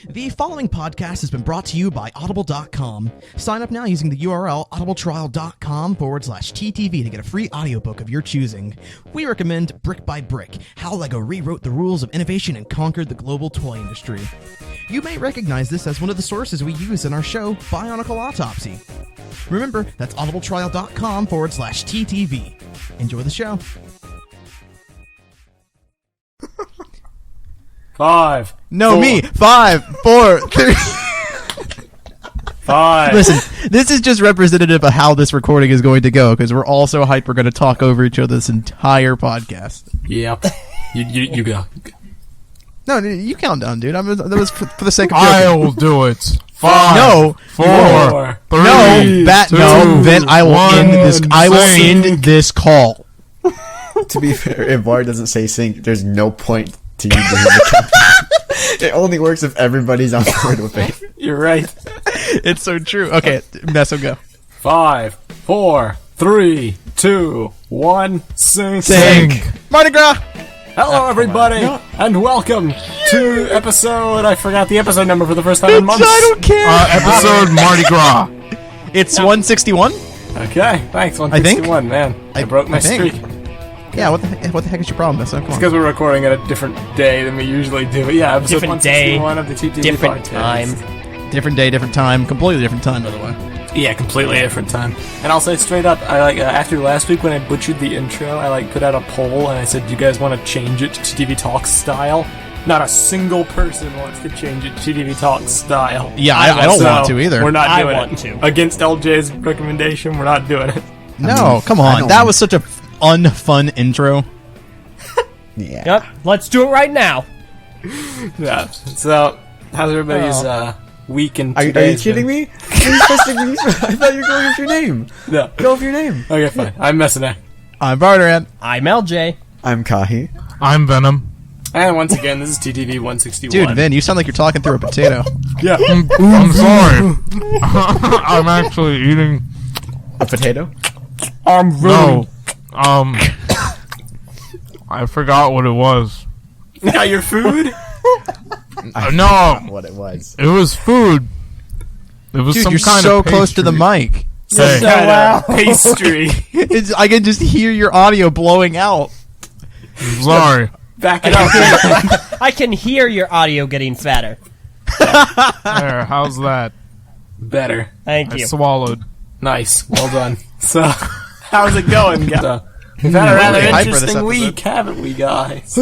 The following podcast has been brought to you by Audible.com. Sign up now using the URL audibletrial.com/TTV to get a free audiobook of your choosing. We recommend Brick by Brick, How LEGO Rewrote the Rules of Innovation and Conquered the Global Toy Industry. You may recognize this as one of the sources we use in our show, Bionicle Autopsy. Remember, that's audibletrial.com/TTV. Enjoy the show. 5. No, 4. me. 5, 4, 3. 5. Listen, this is just representative of how this recording is going to go, because we're all so hyped we're going to talk over each other this entire podcast. Yep. You go. No, you count down, dude. That was for the sake of joking. I will do it. 5, No. 4, 3, No, 2, no. Then I will 1, end this. I will sync. end this call. To be fair, if Bart doesn't say sync, there's no point to you doing the countdown. It only works if everybody's on board with it. You're right. It's so true. Okay, Meso, go. 5, 4, 3, 2, 1. Sync. Mardi Gras. Hello, everybody, and welcome to episode. I forgot the episode number for the first time in months. I don't care. Episode Mardi Gras. It's 161. Okay, thanks. 161, man. I broke my think. streak. Yeah, what the heck is your problem, Meso? Come It's on. because we're recording at a different day than we usually do. But yeah, episode Different day, 161 of the TTV different Podcast. time. Different day, different time. Completely different time, by the way. Yeah, completely different time. And I'll say straight up, I after last week when I butchered the intro, I put out a poll and I said, "Do you guys want to change it to TTV Talk style?" Not a single person wants to change it to TTV Talk style. Yeah, I don't want to either. We're not I doing want it. to. Against LJ's recommendation, we're not doing it. No, come on. That was such a unfun intro. Yeah. Yep, let's do it right now. Yeah. So, how's everybody's week and Are you kidding me? You're supposed to be- I thought you were going with your name. No. Go with your name. Okay, fine. I'm messing up. I'm Barteran. I'm LJ. I'm Kahi. I'm Venom. And once again, this is TTV 161. Dude, Vin, you sound like you're talking through a potato. Yeah. I'm sorry. I'm actually eating. A potato? No. I forgot what it was. Now your food? No, What it was. it was food. It was Dude, some you're kind so of close to the mic. Hey. Pastry. I can just hear your audio blowing out. Sorry. Back it up. I can hear your audio getting fatter. There, how's that? Better. Thank I you. swallowed. Nice. Well done. So, how's it going, guys? We've had a rather Really hype for this interesting episode. week, haven't we, guys?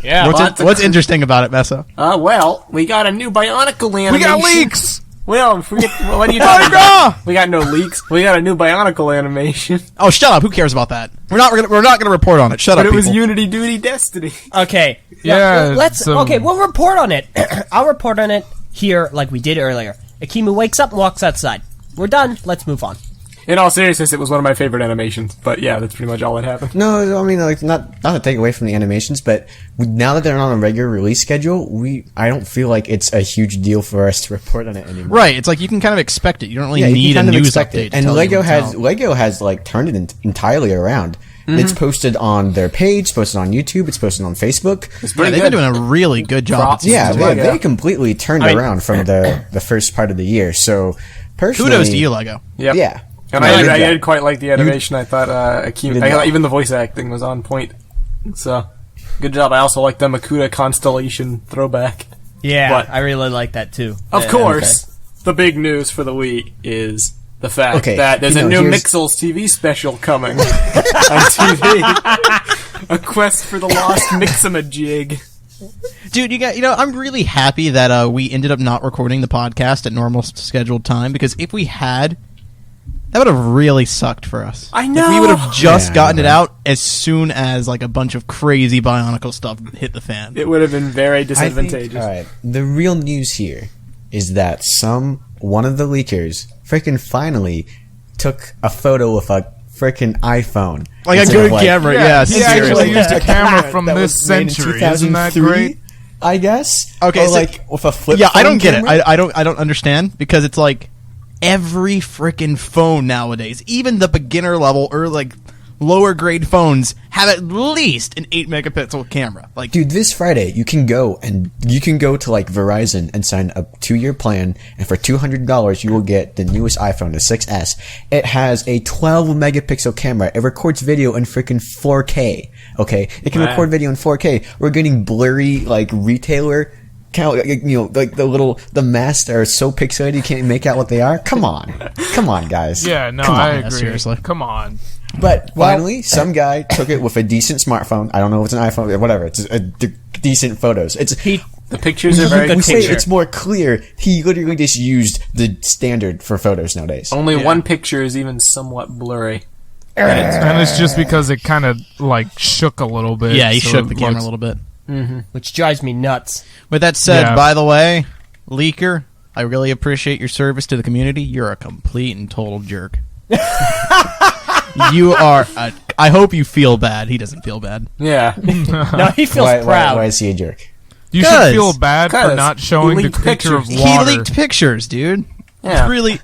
Yeah. What's interesting about it, Meso? Well, we got a new Bionicle animation. We got leaks. Well, what are you talking about? We got no leaks. We got a new Bionicle animation. Oh, shut up! Who cares about that? We're not gonna report on it. Shut But up, it was people. Unity Duty Destiny. Okay. Yeah, Let's. Okay, we'll report on it. I'll report on it here, like we did earlier. Akimu wakes up and walks outside. We're done. Let's move on. In all seriousness, it was one of my favorite animations. But yeah, that's pretty much all that happened. No, I mean, not to take away from the animations, but now that they're on a regular release schedule, I don't feel like it's a huge deal for us to report on it anymore. Right? It's like you can kind of expect it. You don't really Yeah, you need a can kind of news expect update. it. to And tell you Lego what's out. has turned it entirely around. It's posted on their page, it's posted on YouTube, it's posted on Facebook. It's Yeah, pretty they've good. been doing a really good job. Props. Yeah, Lego. they completely turned around from the first part of the year. So, personally, Kudos to you, Lego. Yep. Yeah. And No, I good did job. quite like the animation. I thought did well. even the voice acting was on point. So, good job. I also like the Makuta constellation throwback. Yeah, What? I really like that too. Of Yeah, course, the big news for the week is the fact that there's a new here's- Mixels TV special coming on TV. A quest for the lost Mixamajig. Dude, I'm really happy that we ended up not recording the podcast at normal scheduled time, because if we had, that would have really sucked for us. I Like, know. we would have just Yeah, gotten it out as soon as like a bunch of crazy Bionicle stuff hit the fan. It would have been very I think, disadvantageous. alright, the real news here is that one of the leakers freaking finally took a photo with a freaking iPhone. Like a Instead of, good camera, yeah. he seriously. actually used a camera from that this was made in century. Isn't that 2003, great? I guess. Okay, Or so- like with a flip. Yeah, I phone don't get camera? it. I don't understand, because it's like every freaking phone nowadays, even the beginner level or like lower grade phones have at least an 8 megapixel camera. Like, Dude, this Friday you can go to like Verizon and sign a 2-year plan, and for $200 you will get the newest iPhone, the 6S. It has a 12 megapixel camera. It records video in freaking 4K. Okay, it can record video in 4K. We're getting blurry like retailer. Like the masks that are so pixelated you can't make out what they are. Come on, guys. Yeah, no, Come on. I agree. seriously. Come on. But finally, some guy took it with a decent smartphone. I don't know if it's an iPhone or whatever. It's decent photos. The pictures are very we say clear. it's more clear. He literally just used the standard for photos nowadays. Only one picture is even somewhat blurry. And it's just because it kind of like shook a little bit. yeah, he so shook it the camera looks- a little bit. Which drives me nuts. With that said, Yeah. by the way, Leaker, I really appreciate your service to the community. You're a complete and total jerk. You are. I hope you feel bad. He doesn't feel bad. Yeah. No, he feels Why proud. is he a jerk? You Because- should feel bad for because not he showing the leaked picture of pictures. water. He leaked pictures, dude. Yeah. It's really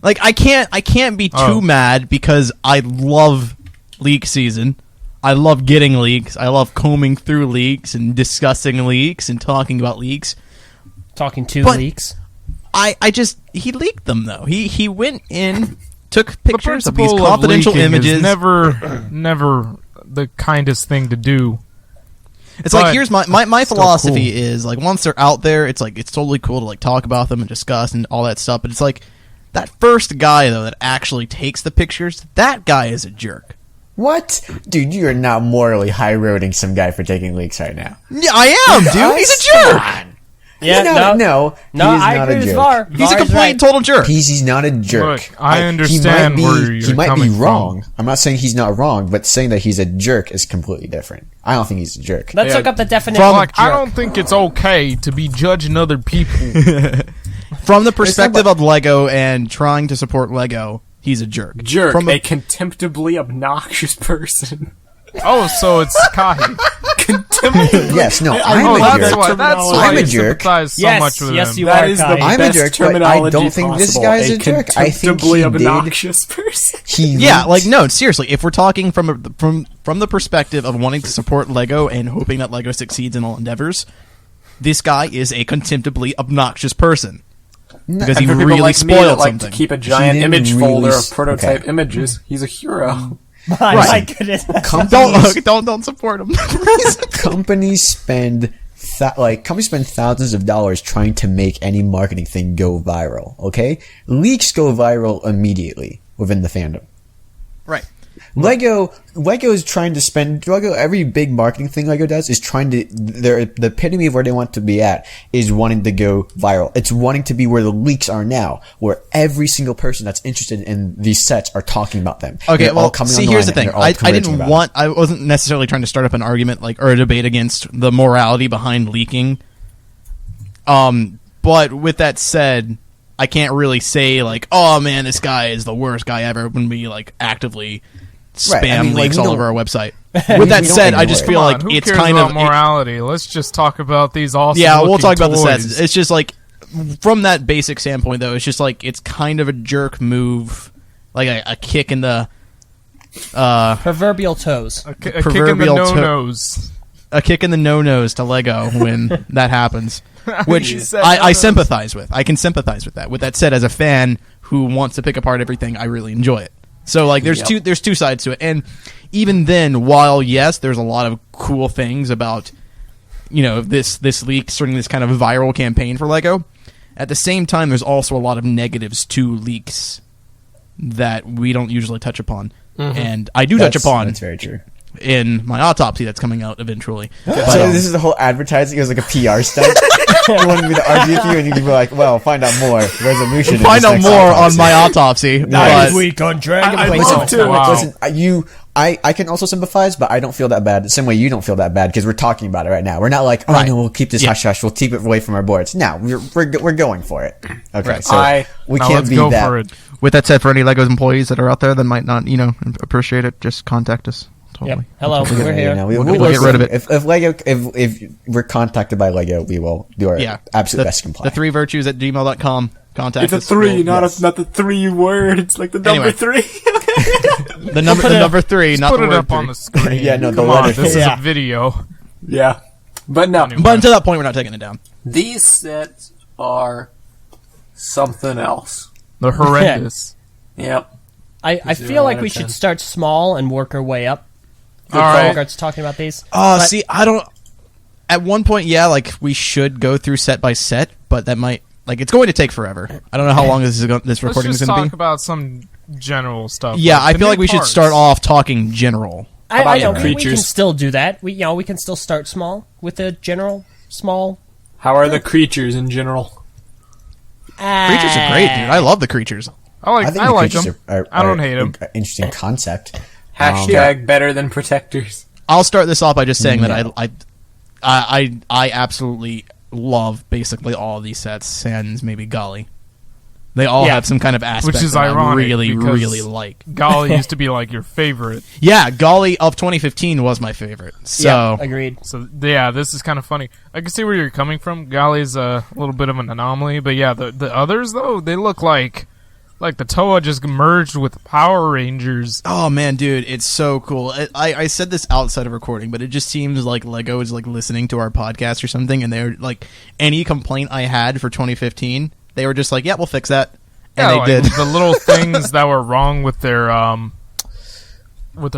like I can't be too Oh. mad because I love leak season. I love getting leaks. I love combing through leaks and discussing leaks and talking about leaks. Talking to But- leaks. He leaked them though. He went in, took The pictures of these principle confidential leaking is images. never the kindest thing to do. It's like But here's my still philosophy cool. is like once they're out there, it's like it's totally cool to like talk about them and discuss and all that stuff. But it's like that first guy though that actually takes the pictures, that guy is a jerk. What? Dude, you are not morally high-roading some guy for taking leaks right now. Yeah, I am, dude. He's a Come jerk. on. Yeah, He's not, no, No, he is I not agree a with jerk. Var. He's a Var's complete right. and total jerk. He's not a jerk. Look, I understand where he you're might be coming from. wrong. I'm not saying he's not wrong, but saying that he's a jerk is completely different. I don't think he's a jerk. Let's Yeah. look up the definition From, of like, I jerk. don't think it's okay to be judging other people. From the perspective of Lego and trying to support Lego, he's a jerk. Jerk. From A contemptibly obnoxious person. Oh, so it's Kai. Contemptibly. Yes, no, I I'm Oh, a that's jerk. why. That's why I'm a you jerk. sympathize so Yes, much with yes, him. you That are, is Kai. the I'm a best jerk, but I terminology don't think this possible. guy's a jerk. I think contemptibly he did. obnoxious person. yeah, leaked- like no, seriously. If we're talking from the perspective of wanting to support Lego and hoping that Lego succeeds in all endeavors, this guy is a contemptibly obnoxious person because he And for people really like me that spoiled like something. to keep a giant didn't image really folder s- of prototype okay. images. He's a hero. My goodness. companies, Don't support him. Please. companies spend thousands of dollars trying to make any marketing thing go viral. Okay, leaks go viral immediately within the fandom. Right. Lego is trying to spend every big marketing thing Lego does is trying to the epitome of where they want to be at is wanting to go viral. It's wanting to be where the leaks are now, where every single person that's interested in these sets are talking about them. Okay, They're well, all coming see, online here's the and thing. they're all I converging about it. I wasn't necessarily trying to start up an argument or a debate against the morality behind leaking. But with that said, I can't really say like, oh man, this guy is the worst guy ever when we like actively spam Right, I mean, like, leaks we all don't- over our website. we With that don't said, I ignore just it. feel Come like on, who it's cares kind about of morality? Let's just talk about these awesome. yeah. We'll looking talk about the toys. sets. It's just like from that basic standpoint, though, it's just like it's kind of a jerk move, like a kick in the Proverbial toes. A kick in the proverbial no-nos. a kick in the no-nos to Lego when that happens, which You said I no-nos. sympathize with. I can sympathize with that. With that said, as a fan who wants to pick apart everything, I really enjoy it. So like, there's two sides to it, and even then, while yes, there's a lot of cool things about this leak starting this kind of viral campaign for Lego. At the same time, there's also a lot of negatives to leaks that we don't usually touch upon, and I do touch upon That's very true. in my autopsy that's coming out eventually. So this is the whole advertising. It was like a PR stunt. You wanted me to argue with you, and you'd be like, "Well, find out more resolution. in Find this out next more autopsy." on my autopsy. but week on Dragon I Ball. love to. Wow. Listen, I can also sympathize, but I don't feel that bad. The same way you don't feel that bad because we're talking about it right now. We're not like, oh Right. no, we'll keep this Yeah. hush hush. We'll keep it away from our boards. No, we're going for it. Okay, so we Now can't let's be go that. for it. with that said, for any Legos employees that are out there that might not, appreciate it, just contact us. Totally. Yep. Hello, we're You here. know, We'll we'll get rid of it. If Lego, if we're contacted by Lego, we will do our absolute best to comply. The 3virtues@gmail.com. Contact It's a us. three, We'll- not the 3 word. It's like the number Anyway. 3. The number 3, not Put the it word up 3. on the screen. Yeah, no, the Come on, letter this is Yeah. a video. Yeah. But no, But until that point, we're not taking it down. these sets are something else. They're horrendous. Yep. I 0 feel like out we of 10. should start small and work our way up. All right. Starts talking about these. Oh, see, I don't. At one point, yeah, like we should go through set by set, but that might it's going to take forever. I don't know how long this Let's recording is just going to talk be. about some general stuff. Yeah, I the feel new like we should parts. start off talking general. I about know the we can creatures? still do that. We can still start small with a general small. How are the creatures in general? Creatures are great, dude. I love the creatures. I like the like creatures them. are I don't hate them. an interesting concept. Hashtag better than protectors. I'll start this off by just saying that I absolutely love basically all of these sets, sans maybe Golly. They all have some kind of aspect Which is that I ironic really, because really like. Golly used to be like your favorite. Yeah, Golly of 2015 was my favorite. So Yeah, agreed. So yeah, this is kind of funny. I can see where you're coming from. Golly's a little bit of an anomaly, but yeah, the others though, they look like the Toa just merged with Power Rangers. oh man, dude, it's so cool. I said this outside of recording, but it just seems like Lego is like listening to our podcast or something, and they're like, any complaint I had for 2015, they were just like, yeah, we'll fix that. And Yeah, they like, did. the little things that were wrong with their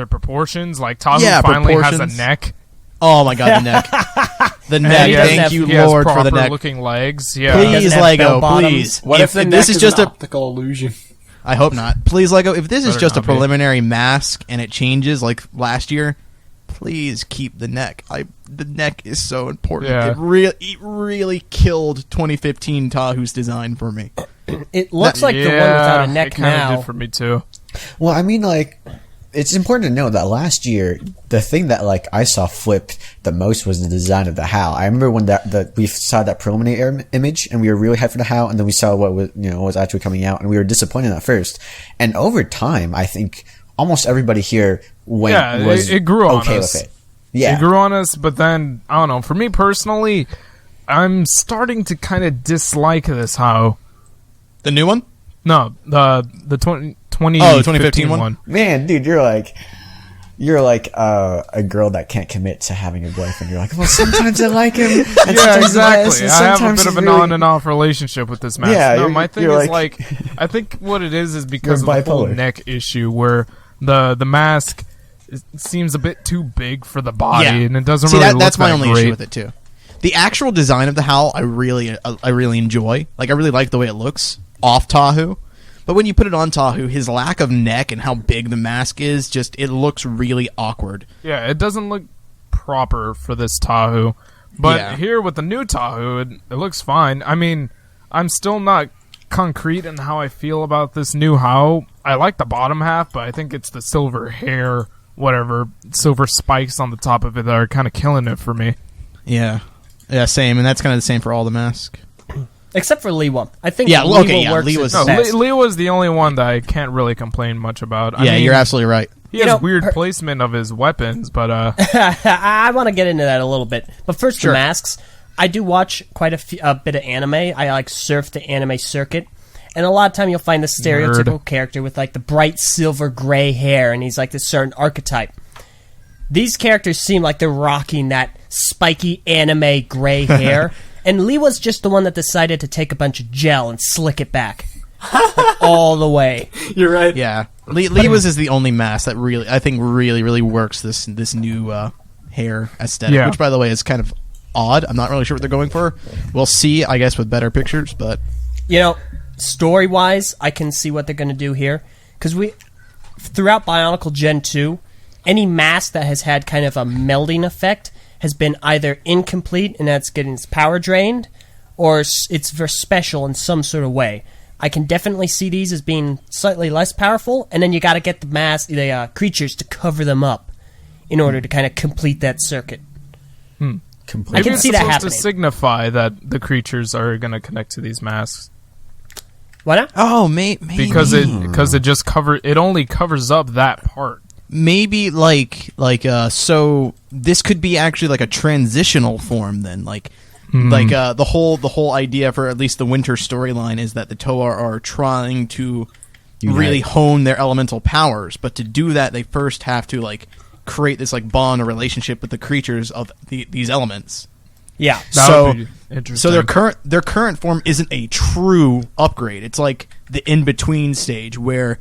proportions. Like Tahu finally has a proportions. neck. Oh my god, the neck. The neck. he doesn't Thank have- you, He has Lord, for the proper neck. looking legs. Yeah. Please, Doesn't have Lego, bell bottoms. please. What if the this neck is just an a... optical illusion? I hope not. Please, Lego, if this is Better just a not be. preliminary mask and it changes like last year, please keep the neck. The neck is so important. Yeah. It really killed 2015 Tahu's design for me. It looks like the one without a neck it kinda now. did for me too. Well, I mean, like, it's important to know that last year, the thing that like I saw flipped the most was the design of the HAL. I remember when we saw that preliminary image, and we were really hyped for the HAL, and then we saw what was actually coming out, and we were disappointed at first. And over time, I think almost everybody here was it grew on okay us. with it. Yeah, It grew on us, but then I don't know. For me personally, I'm starting to kind of dislike this. How? The new one? No, the 2015 one. man, dude, you're like a girl that can't commit to having a boyfriend. You're like, well, sometimes I like him. And Yeah, sometimes exactly. this, and I have a sometimes bit of he's an really- on and off relationship with this mask. Yeah, no, you're- my thing you're is like- I think what it is because of You're the whole bipolar. neck issue where the mask seems a bit too big for the body, and it doesn't See, really look that's my that only great. issue with it too. The actual design of the HAL, I really enjoy. Like, I really like the way it looks off Tahu. But when you put it on Tahu, his lack of neck and how big the mask is, just it looks really awkward. Yeah, it doesn't look proper for this Tahu. But Yeah. here with the new Tahu, it looks fine. I mean, I'm still not concrete in how I feel about this new HAL. I like the bottom half, but I think it's the silver hair, whatever, silver spikes on the top of it that are kind of killing it for me. Yeah, same, and that's kind of the same for all the masks. Except for Liwa. I think Yeah, Liwa okay, yeah, works Liwa's- its No, best. Leo was the only one that I can't really complain much about. I Yeah, mean, you're absolutely right. He You has know, weird placement of his weapons, but I want to get into that a little bit. But first, Sure. the masks. I do watch quite a bit of anime. I like surf the anime circuit. And a lot of time you'll find the stereotypical character with like the bright silver gray hair, and he's like this certain archetype. These characters seem like they're rocking that spiky anime gray hair. And Liwa's just the one that decided to take a bunch of gel and slick it back. Like, all the way. You're right. Yeah, Lewa's is the only mask that really works this new hair aesthetic. Yeah. Which, by the way, is kind of odd. I'm not really sure what they're going for. We'll see, I guess, with better pictures. But You know, story-wise, I can see what they're going to do here. Because throughout Bionicle Gen 2, any mask that has had kind of a melding effect has been either incomplete and that's getting its power drained, or it's very special in some sort of way. I can definitely see these as being slightly less powerful, and then you got to get the creatures to cover them up in order to kind of complete that circuit. I completely. maybe can it's see that supposed happening. to signify that the creatures are going to connect to these masks. Why not? oh, maybe Because it just only covers up that part. maybe so this could be actually like a transitional form then, the whole idea for at least the winter storyline is that the Toa are trying to really hone their elemental powers. But to do that, they first have to like create this like bond or relationship with the creatures of these elements. Yeah. So would be interesting. their current form isn't a true upgrade. It's like the in between stage where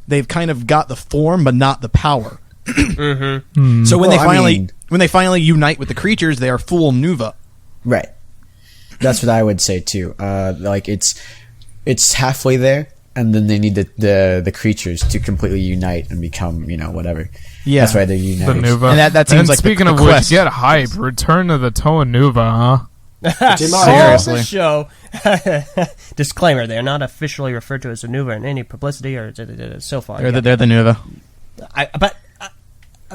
they've kind of got the form but not the power. So when they finally unite with the creatures, they are full Nuva. Right. That's what I would say too. Like it's halfway there, and then they need the creatures to completely unite and become whatever. Yeah, that's why they're united. The Nuva. And that seems and like speaking the of quest. which, get hype. Return to the Toa Nuva, huh? Seriously. The show. Disclaimer: they are not officially referred to as a Nuva in any publicity or so far. They're the Nuva. But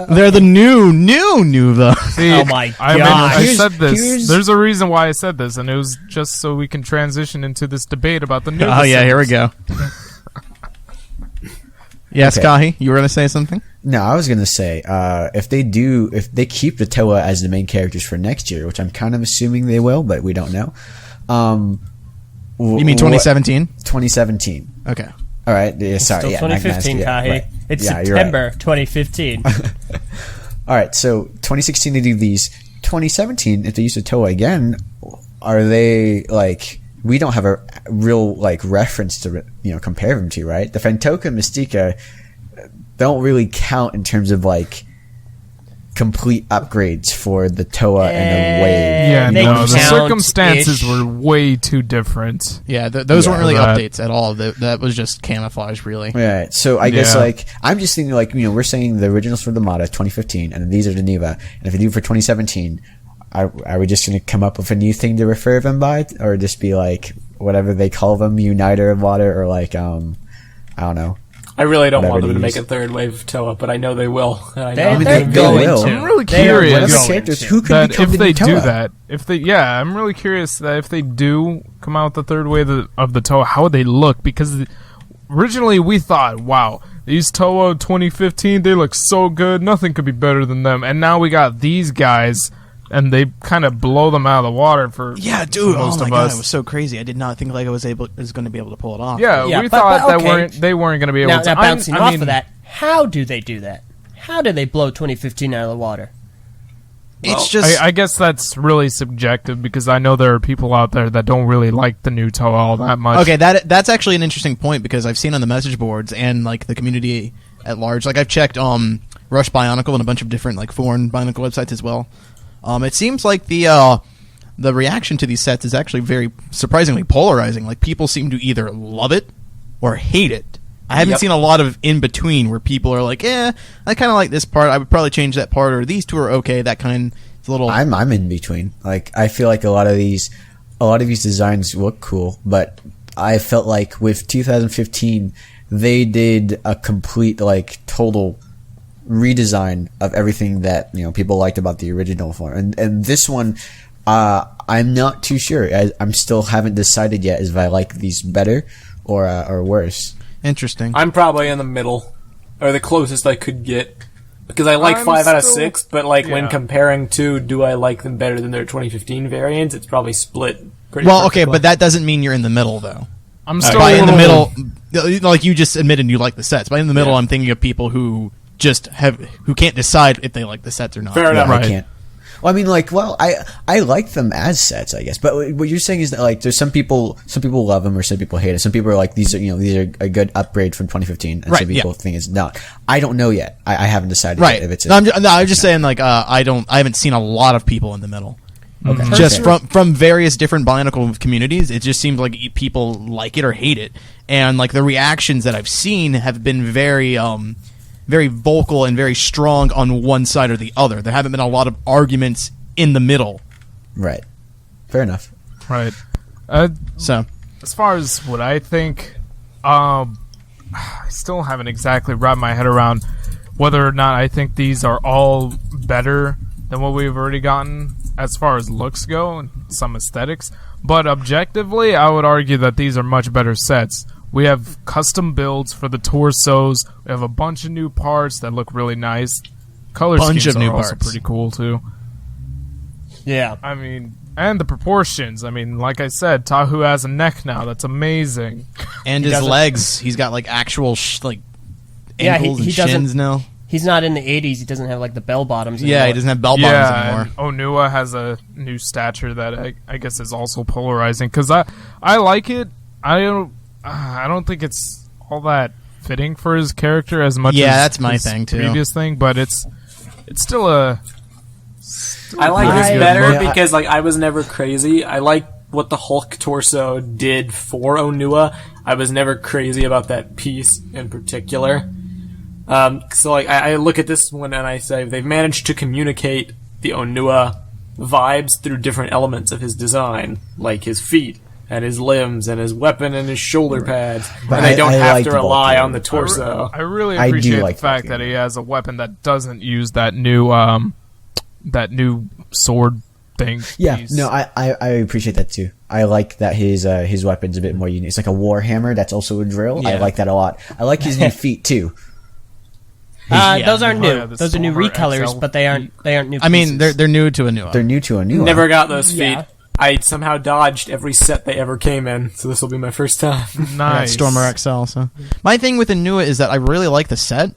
They're the new Nuva. See, oh my I mean, god! I said this. There's a reason why I said this, and it was just so we can transition into this debate about the Nuva. Oh yeah, here we symbols. go. Yes, Okay. Kahi, you were going to say something? No, I was gonna say if they keep the Toa as the main characters for next year, which I'm kind of assuming they will, but we don't know. You mean 2017? 2017. Okay. All right. Yeah, sorry. Still Yeah, 2015, Kahi. right. It's Yeah, you're right. September 2015. All right, so 2016 they do these. 2017, if they use the Toa again, are they like? We don't have a real like reference to compare them to, right? The Fantoka Mystica don't really count in terms of like complete upgrades for the Toa and the Wave. Yeah, They no, the count-ish. circumstances were way too different. Yeah, those Yeah. weren't really That- updates at all. That was just camouflage, really. Right. So I guess Yeah. like I'm just thinking like we're saying the originals for the Mata 2015, and then these are the Nuva. And if we do for 2017, are we just going to come up with a new thing to refer them by, or just be like whatever they call them, Uniter of Water, or like I don't know. I really don't Whatever want them it to make is. a third wave of Toa, but I know they will. And I know They're they going will. to. I'm really They are curious. going characters to. who can That become if the they new do Toa? that, I'm really curious that if they do come out with the third wave of the Toa, how would they look? Because originally we thought, wow, these Toa 2015, they look so good, nothing could be better than them. And now we got these guys, and they kind of blow them out of the water for Yeah, dude. for most Oh my of god, us. it was so crazy. I did not think like I was going to be able to pull it off. Yeah, Yeah, we but thought that okay. they weren't going to be able Now, to. bouncing I off mean, of that, how do they do that? How do they blow 2015 out of the water? It's just I guess that's really subjective because I know there are people out there that don't really like the new Toa all that much. okay. That's actually an interesting point because I've seen on the message boards and like the community at large. Like I've checked Rush Bionicle and a bunch of different like foreign Bionicle websites as well. It seems like the reaction to these sets is actually very surprisingly polarizing. Like people seem to either love it or hate it. I haven't seen a lot of in between where people are like, I kind of like this part. I would probably change that part, or these two are okay. That kind. It's a little. I'm in between. Like I feel like a lot of these designs look cool, but I felt like with 2015 they did a complete like total redesign of everything that people liked about the original form, and this one I'm not too sure. I'm still haven't decided yet if I like these better or worse. Interesting. I'm probably in the middle, or the closest I could get, because I like I'm 5 out of still- 6. But like when yeah. comparing to, do I like them better than their 2015 variants? It's probably split. Pretty Well, okay, perfectly. but that doesn't mean you're in the middle, though. I'm still By a in the little- middle, like you just admitted you like the sets. By in the middle, Yeah. I'm thinking of people who can't decide if they like the sets or not. Fair enough. Yeah, Right. I can't. Well, I mean, like, I like them as sets, I guess. But what you're saying is that like, there's some people love them or some people hate it. Some people are like, these are a good upgrade from 2015, and Right, some people yeah. think it's not. I don't know yet. I haven't decided Right. yet if it's. No, I'm just saying like I haven't seen a lot of people in the middle. Okay. Just from various different Bionicle communities, it just seems like people like it or hate it, and like the reactions that I've seen have been very very vocal and very strong on one side or the other. There haven't been a lot of arguments in the middle. Right. Fair enough. Right. So As far as what I think, I still haven't exactly wrapped my head around whether or not I think these are all better than what we've already gotten as far as looks go and some aesthetics. But objectively, I would argue that these are much better sets. We have custom builds for the torsos. We have a bunch of new parts that look really nice. Color Bunch schemes of new are also parts. pretty cool too. Yeah. I mean, And the proportions. I mean, like I said, Tahu has a neck now. That's amazing. And his legs, he's got like actual ankles and shins now. He's not in the 80s. He doesn't have like the bell bottoms anymore. Yeah, he doesn't have bell bottoms anymore. And Onua has a new stature that I guess is also polarizing. Because I like it. I don't think it's all that fitting for his character as much as that's my his thing too. Previous thing, but it's still a. I like this better because like I was never crazy. I like what the Hulk torso did for Onua. I was never crazy about that piece in particular. So like I look at this one and I say they've managed to communicate the Onua vibes through different elements of his design, like his feet and his limbs and his weapon and his shoulder pads, and they don't have to rely on the torso. I really appreciate the fact that he has a weapon that doesn't use that new sword thing. Yeah, piece. no, I appreciate that too. I like that his weapon's a bit more unique. It's like a war hammer that's also a drill. Yeah. I like that a lot. I like his new feet too. Those aren't new. the Those are new Stormer recolors, XL but they aren't new. I mean, they're new to Onua. They're new to Onua. Never got those feet. Yeah. I somehow dodged every set they ever came in, so this will be my first time. Nice. Stormer XL. So my thing with Onua is that I really like the set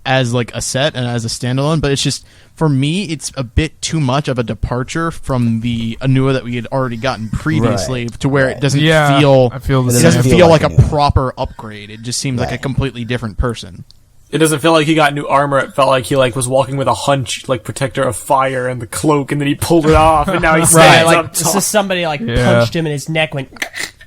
as like a set and as a standalone, but it's just for me it's a bit too much of a departure from the Onua that we had already gotten previously to where it doesn't feel. I feel It the doesn't same. feel like a Onua. proper upgrade. It just seems like a completely different person. It doesn't feel like he got new armor. It felt like he like was walking with a hunch, like protector of fire and the cloak, and then he pulled it off, and now he's Right, stands like up this top. is somebody like punched him in his neck. Went.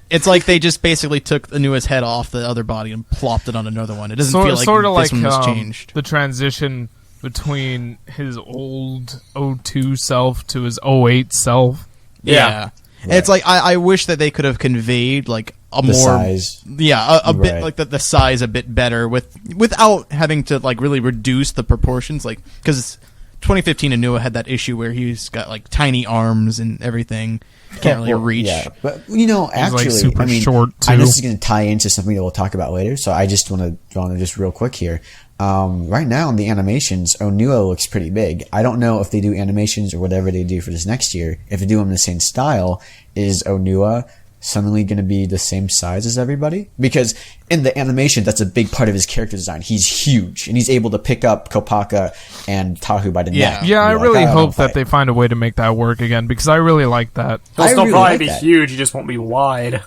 It's like they just basically took Onua's head off the other body and plopped it on another one. It doesn't feel like sort of this like one was changed. the transition between his old 02 self to his 08 self. Yeah. And it's like I wish that they could have conveyed like a The more size. a bit like the size a bit better without having to like really reduce the proportions, like because 2015 Onua had that issue where he's got like tiny arms and everything, can't really reach. Yeah, but you know, actually, super I mean, short, I know too. this is going to tie into something that we'll talk about later. So I just want to draw on just real quick here. Right now in the animations, Onua looks pretty big. I don't know if they do animations or whatever they do for this next year. If they do them in the same style, is Onua suddenly going to be the same size as everybody? Because in the animation, that's a big part of his character design. He's huge, and he's able to pick up Kopaka and Tahu by the neck. Yeah, I And be like, really "I don't hope that fight." they find a way to make that work again because I really like that. He'll I still really probably like be that. huge. He just won't be wide.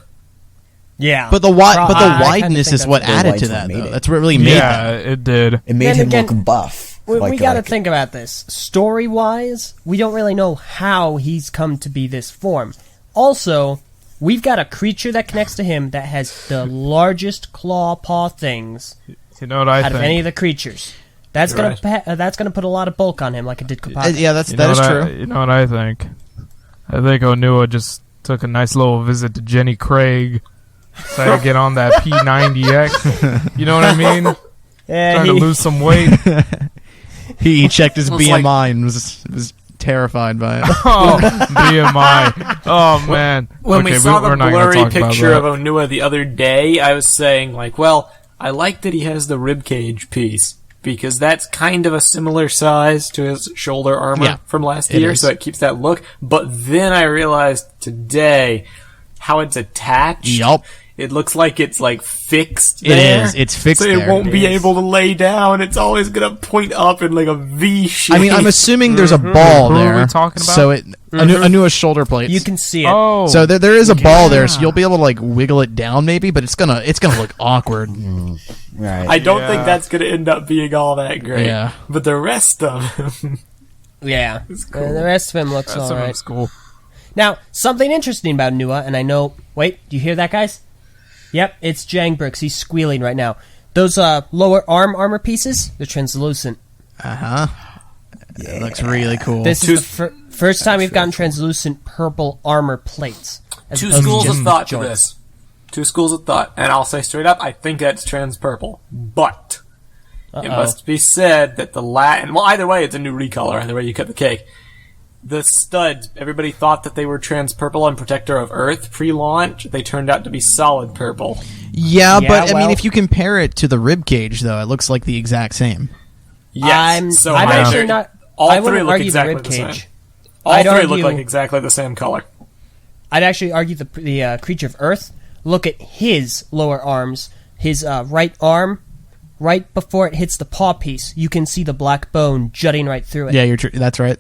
Yeah, But the I kinda wideness think is what that's added wide's to what that. made Though. it. That's what really made Yeah, that. it did. It made Then him again, look buff. we got to think about this. Story-wise, we don't really know how he's come to be this form. Also, we've got a creature that connects to him that has the largest claw paw things You know what I out think? of any of the creatures. That's You're gonna put a lot of bulk on him, like it did Kopaka. Yeah, that is true. You know what I think? I think Onua just took a nice little visit to Jenny Craig, decided to get on that P90X. You know what I mean? Yeah, Trying to lose some weight. He checked his Almost BMI and was terrified by it. Oh, BMI. Oh, man. When Okay, we saw we're the not gonna blurry talk about picture that. of Onua the other day, I was saying, like, well, I like that he has the ribcage piece, because that's kind of a similar size to his shoulder armor from last year, is. so it keeps that look. But then I realized today how it's attached. Yup. It looks like it's, like, fixed It there. is. It's fixed So it there. won't It be is. able to lay down. It's always going to point up in, like, a V shape. I mean, I'm assuming there's a ball Who are there. we talking about? So Onua's shoulder plates. you can see it. Oh. So there is a ball there, so you'll be able to like wiggle it down maybe, but it's gonna look awkward. Right. I don't Yeah. think that's going to end up being all that great. Yeah. But the rest of him... Yeah, cool. the rest of him looks That's all right. cool. Now, something interesting about Onua, and I know. Wait, do you hear that, guys? Yep, it's Jang Brooks. He's squealing right now. Those lower armor pieces, they're translucent. It looks really cool. This is the first time we've gotten translucent purple armor plates. as Two opposed to schools of just thought to joints. this. Two schools of thought. And I'll say straight up, I think that's trans purple. But it must be said that the Latin... Well, either way, it's a new recolor. Either way, you cut the cake. The studs, everybody thought that they were trans purple and protector of Earth pre-launch. They turned out to be solid purple. yeah, Yeah, but I mean, well- if you compare it to the rib cage, though, it looks like the exact same. Yes. I'm so actually they're- not. All I three wouldn't look argue exactly the the same. ribcage. All I'd three argue, look like exactly the same color. I'd actually argue the creature of Earth. Look at his lower arms. His right arm, right before it hits the paw piece, you can see the black bone jutting right through it. Yeah, you're true. That's right.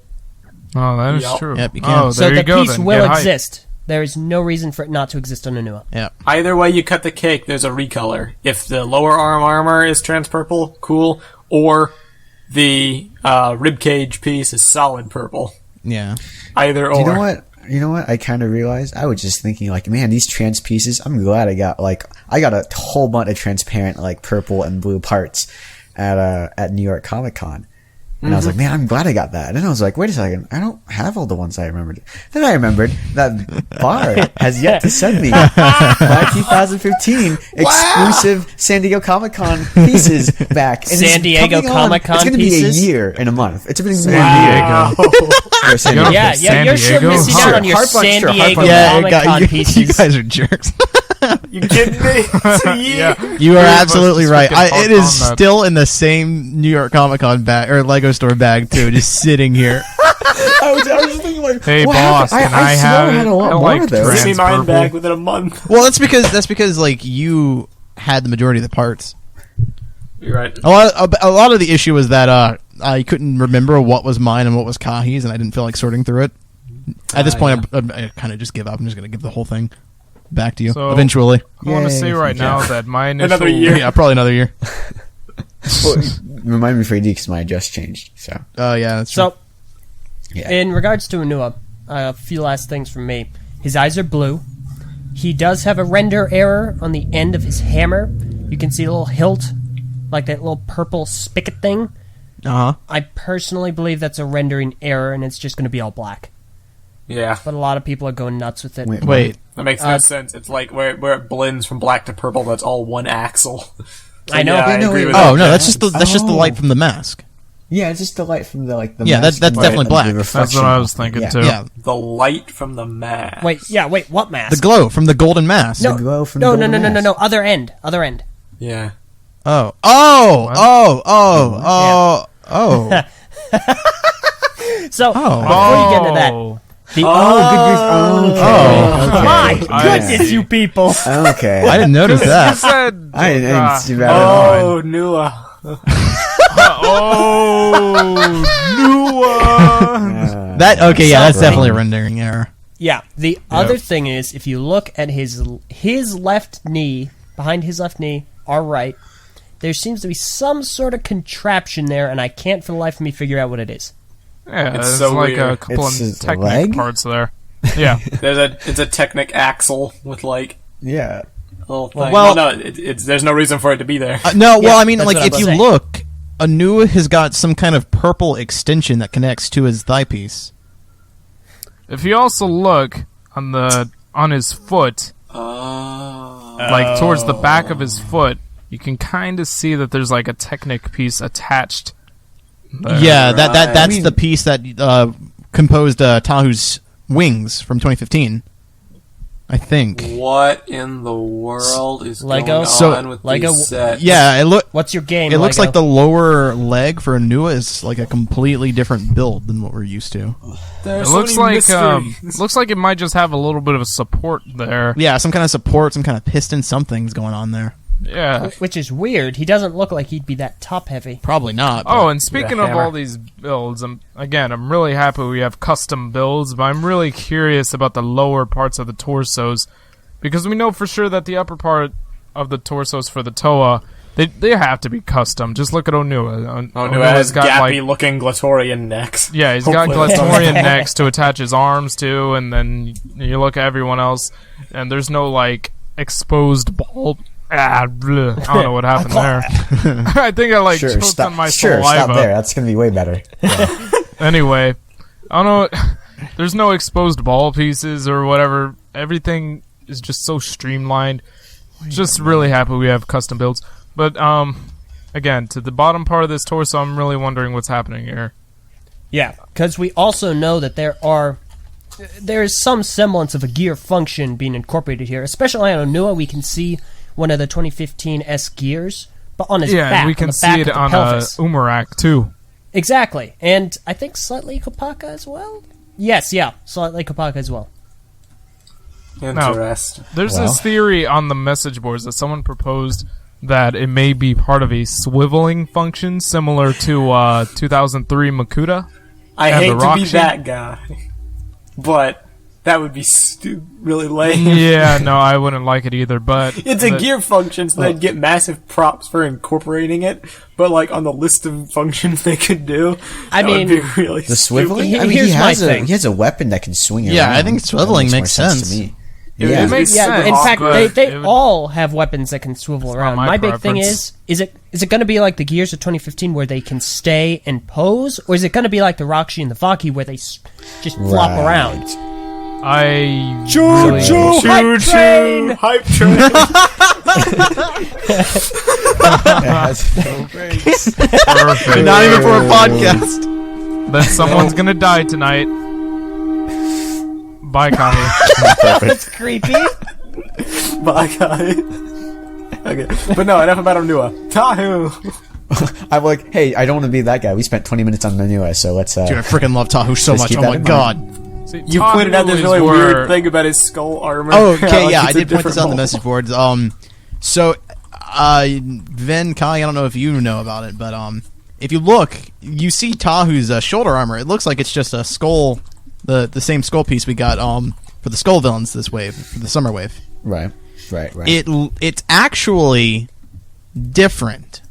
Oh, that is Yep. true. Yep, you can. Oh, So there the you go, piece then. will Get hype. exist. There is no reason for it not to exist on Anua. Yeah. Either way you cut the cake, there's a recolor. If the lower arm armor is trans purple, cool. Or the ribcage piece is solid purple. Yeah. Either or. You know what? I kind of realized. I was just thinking, like, man, these trans pieces. I'm glad I got a whole bunch of transparent, like, purple and blue parts at New York Comic Con. And I was like, man, I'm glad I got that. And then I was like, wait a second, I don't have all the ones I remembered. Then I remembered that Bar has yet to send me my 2015 exclusive San Diego Comic Con pieces back. And San Diego Comic Con It's going to be pieces? a year in a month. It's been San Diego. Or San Diego. Yeah, San you're sure Diego? missing out on your Harp on- San sure, harp Diego on- Comic Con you pieces. guys are jerks. You kidding me? It's a year. Yeah. You Three are of us absolutely just right. freaking It is harped on that. still in the same New York Comic Con bag or Lego store bag too, just sitting here. I was just thinking, like, Hey, what boss, happened? can I swear have I had it? a lot I more like of those. trans- See mine purple. back within a month. Well, that's because like you had the majority of the parts. You're right. A lot of the issue was that I couldn't remember what was mine and what was Kahi's, and I didn't feel like sorting through it. At this point, I kind of just give up. I'm just going to give the whole thing back to you So- eventually. I want to Yay. say right now that my initial... Another year. Yeah, probably another year. Well, remind me for AD because mine just changed. So Oh yeah, that's true. So, yeah. in regards to Anua, a few last things from me. His eyes are blue. He does have a render error on the end of his hammer. You can see a little hilt, like that little purple spigot thing. Uh huh. I personally believe that's a rendering error, and it's just going to be all black. Yeah. But a lot of people are going nuts with it. Wait. That makes no sense. It's like where it blends from black to purple, that's all one axle. So, I know. Yeah, I No, agree wait, with Oh that. no, that's just the light from the mask. Yeah, it's just the light from the Yeah, mask that's and definitely the black. That's reflection. what I was thinking, Yeah. too. Yeah, The light from the mask. Wait, what mask? the glow from the golden mask. No, The glow from no, the no, no, golden no, no, mask. no, other end. Yeah. Oh. So, Oh. before you get into that, Oh. the Oh. my I goodness, you people! Okay. I didn't notice You that. said... I didn't Ah. see that at all. Oh, Nua. Oh, new one. That okay? Yeah, that's So- definitely a rendering error. Yeah, the other thing is, if you look at his left knee, behind his left knee, our right, there seems to be some sort of contraption there, and I can't for the life of me figure out what it is. Yeah, It's there's so like a weird. couple It's of his technic leg? parts there. Yeah. It's a Technic axle with like Yeah. a little thing. Well- Well, no, there's no reason for it to be there. No, well, Yeah, I mean, that's like what I if was you saying. look, Anua has got some kind of purple extension that connects to his thigh piece. If you also look on his foot, like towards the back of his foot, you can kind of see that there's like a Technic piece attached. there. Yeah, that's I mean- the piece that composed Tahu's wings from 2015. I think. What in the world is Lego? going on with Lego- these sets? Yeah, What's your game? it looks Lego? like the lower leg for Anua is like a completely different build than what we're used to. There's It so looks many like mysteries. looks like it might just have a little bit of a support there. Yeah, some kind of support, some kind of piston, something's going on there. Yeah. Which is weird. He doesn't look like he'd be that top heavy. Probably not. Oh, but- and speaking Yeah, of hammer. all these builds, I'm really happy we have custom builds, but I'm really curious about the lower parts of the torsos, because we know for sure that the upper part of the torsos for the Toa, they have to be custom. Just look at Onua. Nua has gappy-looking Glatorian necks. Yeah, he's got Hopefully that's Glatorian necks to attach his arms to, and then you look at everyone else, and there's no, like, exposed ball. Bleh. I don't know what happened there. I think I, like, choked on my Sure, saliva. stop there. That's gonna be way better. Anyway, I don't know. There's no exposed ball pieces or whatever. Everything is just so streamlined. Just really happy we have custom builds. But, again, to the bottom part of this torso, I'm really wondering what's happening here. Yeah, because we also know that there is some semblance of a gear function being incorporated here. Especially on Onua, we can see one of the 2015 S gears, but on his Yeah, back, and we on can the see back it of the on pelvis. Umarak, too. Exactly, and I think slightly Kopaka as well. Yes, yeah, slightly Kopaka as well. Interesting. There's this theory on the message boards that someone proposed that it may be part of a swiveling function similar to 2003 Makuta. I and hate the to rock be shape. that guy, but that would be really lame. Yeah, no, I wouldn't like it either, but... It's a gear function, so they'd get massive props for incorporating it, but like on the list of functions they could do, I mean, would be really The stupid. swiveling? I mean, Here's my he thing. has a weapon that can swing around. Yeah, I think swiveling That makes more sense. to me. It Yeah. would makes be sense. In fact, but they it would- all have weapons that can swivel around. not my My big thing preference. is it going to be like the Gears of 2015 where they can stay and pose, or is it going to be like the Rockshi and the Vaki where they just flop Right. around? I Choo really... choo, hype train, hype train. Perfect. Not even for a podcast. Then someone's gonna die tonight. Bye, Kami. That's creepy. Bye, guy. Okay, but no, enough about Onua. Tahu. I'm like, hey, I don't want to be that guy. We spent 20 minutes on Manua, so let's. Dude, I freaking love Tahu so Just much. keep Oh that my in god. See, You Tahu pointed out this is really where- weird thing about his skull armor. Oh, okay, Like, yeah, I it's a did point this different out on the mold. message boards. So, Ven Kai, I don't know if you know about it, but if you look, you see Tahu's shoulder armor. It looks like it's just a skull, the same skull piece we got for the skull villains this wave, for the summer wave. Right. It's actually different.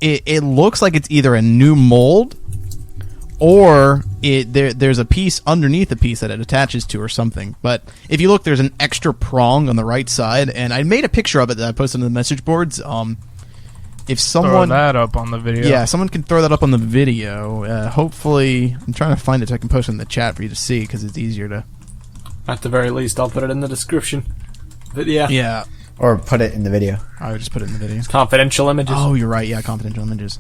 It looks like it's either a new mold or there's a piece underneath the piece that it attaches to or something. But if you look, there's an extra prong on the right side, and I made a picture of it that I posted on the message boards. If Throw someone, that up on the video. yeah, someone can throw that up on the video. Hopefully, I'm trying to find it so I can post it in the chat for you to see because it's easier to. At the very least, I'll put it in the description. But yeah, Yeah, Or put it in the video. I would just put it in the video. confidential images. Oh, you're right. Yeah, confidential images.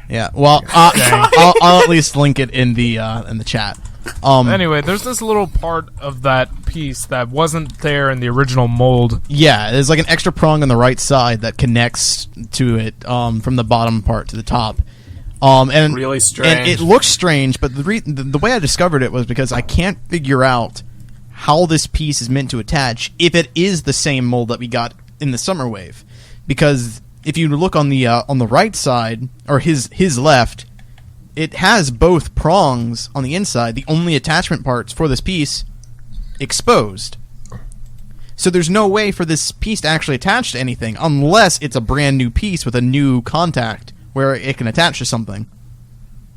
Yeah. Well, I'll at least link it in the chat. Anyway, there's this little part of that piece that wasn't there in the original mold. Yeah, there's like an extra prong on the right side that connects to it from the bottom part to the top. And Really strange. And it looks strange, but the way I discovered it was because I can't figure out how this piece is meant to attach if it is the same mold that we got in the summer wave. Because if you look on the right side or his left, it has both prongs on the inside, the only attachment parts for this piece exposed. So there's no way for this piece to actually attach to anything unless it's a brand new piece with a new contact where it can attach to something.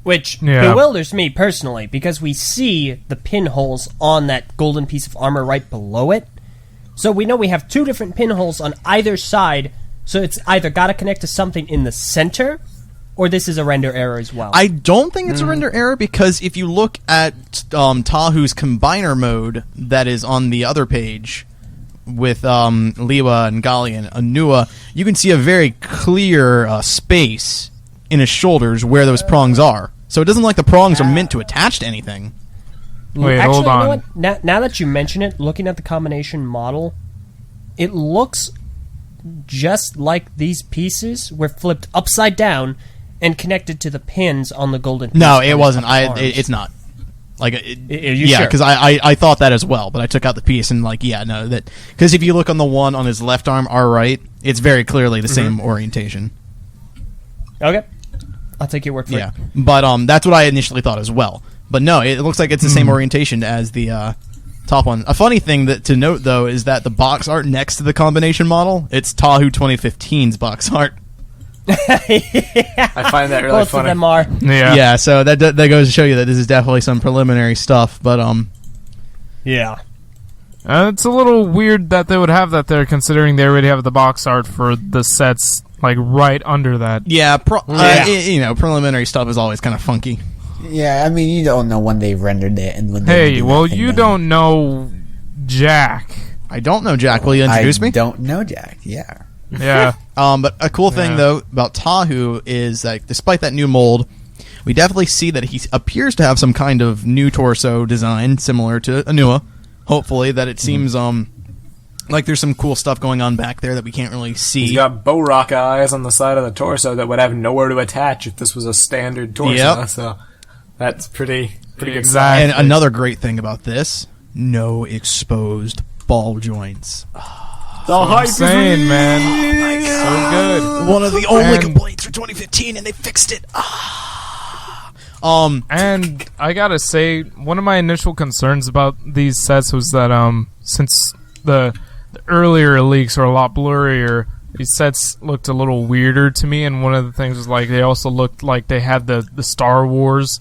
Which Yeah. bewilders me personally, because we see the pinholes on that golden piece of armor right below it. So we know we have two different pinholes on either side, so it's either got to connect to something in the center, or this is a render error as well. I don't think it's a render error because if you look at Tahu's combiner mode that is on the other page with Liwa and Gali and Onua, you can see a very clear space in his shoulders where those prongs are. So it doesn't look like the prongs are meant to attach to anything. Wait, Actually, hold you know on. what? Now that you mention it, looking at the combination model, it looks just like these pieces were flipped upside down and connected to the pins on the golden piece No, on it his wasn't. arms. It's not. Like, Are you yeah, sure? because I thought that as well, but I took out the piece and that because if you look on the one on his left arm, our right, it's very clearly the same orientation. Okay. I'll take your word for Yeah, it. but that's what I initially thought as well. But no, it looks like it's the same orientation as the top one. A funny thing to note though is that the box art next to the combination model, it's Tahu 2015's box art. I find that really Both funny. of them are. Yeah. Yeah, so that goes to show you that this is definitely some preliminary stuff. But Yeah. It's a little weird that they would have that there, considering they already have the box art for the sets, like, right under that. yeah, Yeah. preliminary stuff is always kind of funky. Yeah, I mean, you don't know when they rendered it and when they Hey, did well, that thing you then. don't know Jack. I don't know, Jack. Will you introduce me? I don't know, Jack. Yeah. Yeah. But a cool thing, Yeah. though, about Tahu is that despite that new mold, we definitely see that he appears to have some kind of new torso design similar to Onua. Hopefully, that it seems like there's some cool stuff going on back there that we can't really see. He's got bow rock eyes on the side of the torso that would have nowhere to attach if this was a standard torso. Yep. So that's pretty pretty good Exactly. And another great thing about this, no exposed ball joints. The hype is Insane, real. man. So good. One of the only And- complaints for 2015, and they fixed it. And I gotta say, one of my initial concerns about these sets was that since the earlier leaks are a lot blurrier, these sets looked a little weirder to me. And one of the things was like they also looked like they had the Star Wars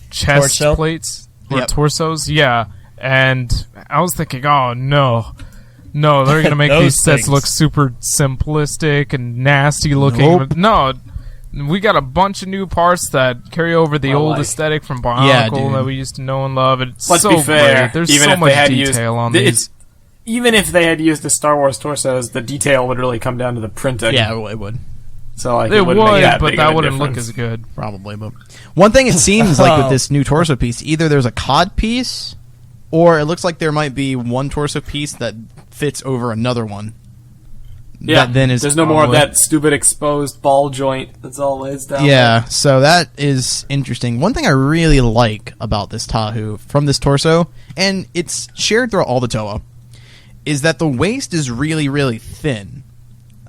chest Torso? plates or Yep. torsos, yeah. And I was thinking, oh no, they're gonna make Those these sets things. look super simplistic and nasty looking. Nope. But no, we got a bunch of new parts that carry over the I old like. aesthetic from Yeah, Bionicle dude. that we used to know and love. It's Let's so be fair. great. There's even so if much they had detail used, on these. even if they had used the Star Wars torsos, the detail would really come down to the printing. Yeah, it would. So like It wouldn't would, make that but big that of a wouldn't look difference. as good. Probably, but one thing it seems like with this new torso piece, either there's a cod piece, or it looks like there might be one torso piece that fits over another one. Yeah, That then is there's no more of probably- that stupid exposed ball joint that's all lays down. Yeah, so that is interesting. One thing I really like about this Tahu from this torso, and it's shared throughout all the Toa, is that the waist is really, really thin.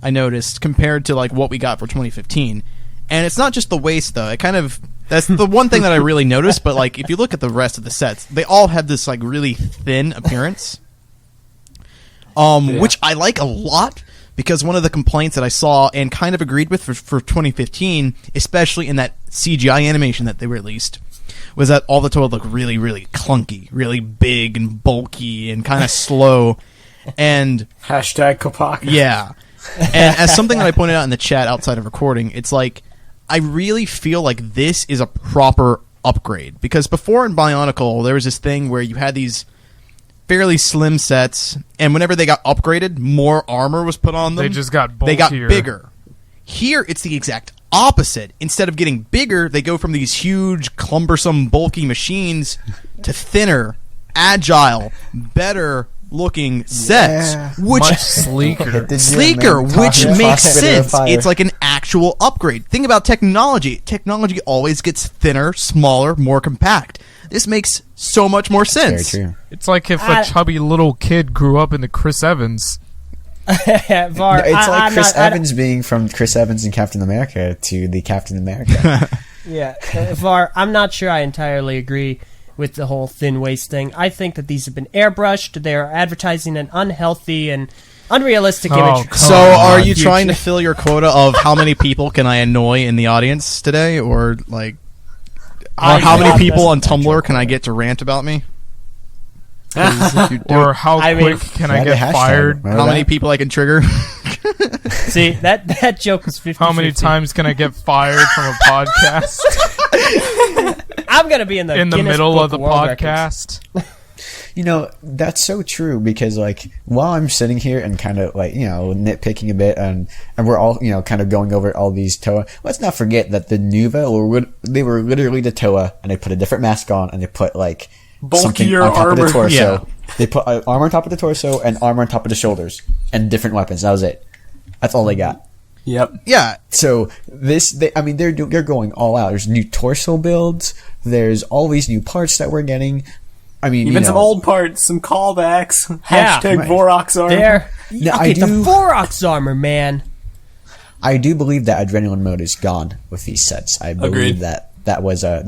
I noticed compared to like what we got for 2015, and it's not just the waist though. It kind of that's the one thing that I really noticed. But like if you look at the rest of the sets, they all have this like really thin appearance, which I like a lot. Because one of the complaints that I saw and kind of agreed with for 2015, especially in that CGI animation that they released, was that all the Toa look really, really clunky, really big and bulky and kind of slow. And Hashtag Kopaka. yeah. And as something that I pointed out in the chat outside of recording, it's like, I really feel like this is a proper upgrade. Because before in Bionicle, there was this thing where you had these fairly slim sets, and whenever they got upgraded, more armor was put on them. They just got They got bulkier. bigger. Here, it's the exact opposite. Instead of getting bigger, they go from these huge, cumbersome, bulky machines to thinner, agile, better looking sets, Yeah. which Much sleeker. sleeker, which makes sense. It's like an actual upgrade. Think about technology. Technology always gets thinner, smaller, more compact. This makes so much more very sense. true. It's like if a chubby little kid grew up in the Chris Evans. Var, It's like I'm Chris not- I don't- Evans being from Chris Evans and Captain America to the Captain America. Yeah, Var, I'm not sure I entirely agree with the whole thin waist thing. I think that these have been airbrushed. They're advertising an unhealthy and unrealistic Oh, image. come So, on. are you trying to fill your quota of how many people can I annoy in the audience today, or like, I how many thought people on that's Tumblr can I get to rant about me? Or how I mean- quick can I Had a get hashtag. fired? Remember How many that? people I can trigger? See, that joke was 50. How many times can I get fired from a podcast I'm gonna be in the in the Guinness middle Book of the World Records. podcast? You know, that's so true because, like, while I'm sitting here and kind of, like, you know, nitpicking a bit and we're all, you know, kind of going over all these Toa, let's not forget that the Nuva they were literally the Toa and they put a different mask on and they put, like, something Bulkier on top of armor. the torso. Yeah. They put armor on top of the torso and armor on top of the shoulders and different weapons. That was it. That's all they got. Yep. Yeah, So they're going all out. There's new torso builds. There's all these new parts that we're getting. I mean, Even you know, some old parts, some callbacks. Yeah. Hashtag Right. Vorox armor. There. No, Okay, I the do- Vorox armor, man. I do believe that adrenaline mode is gone with these sets. I believe Agreed. that was a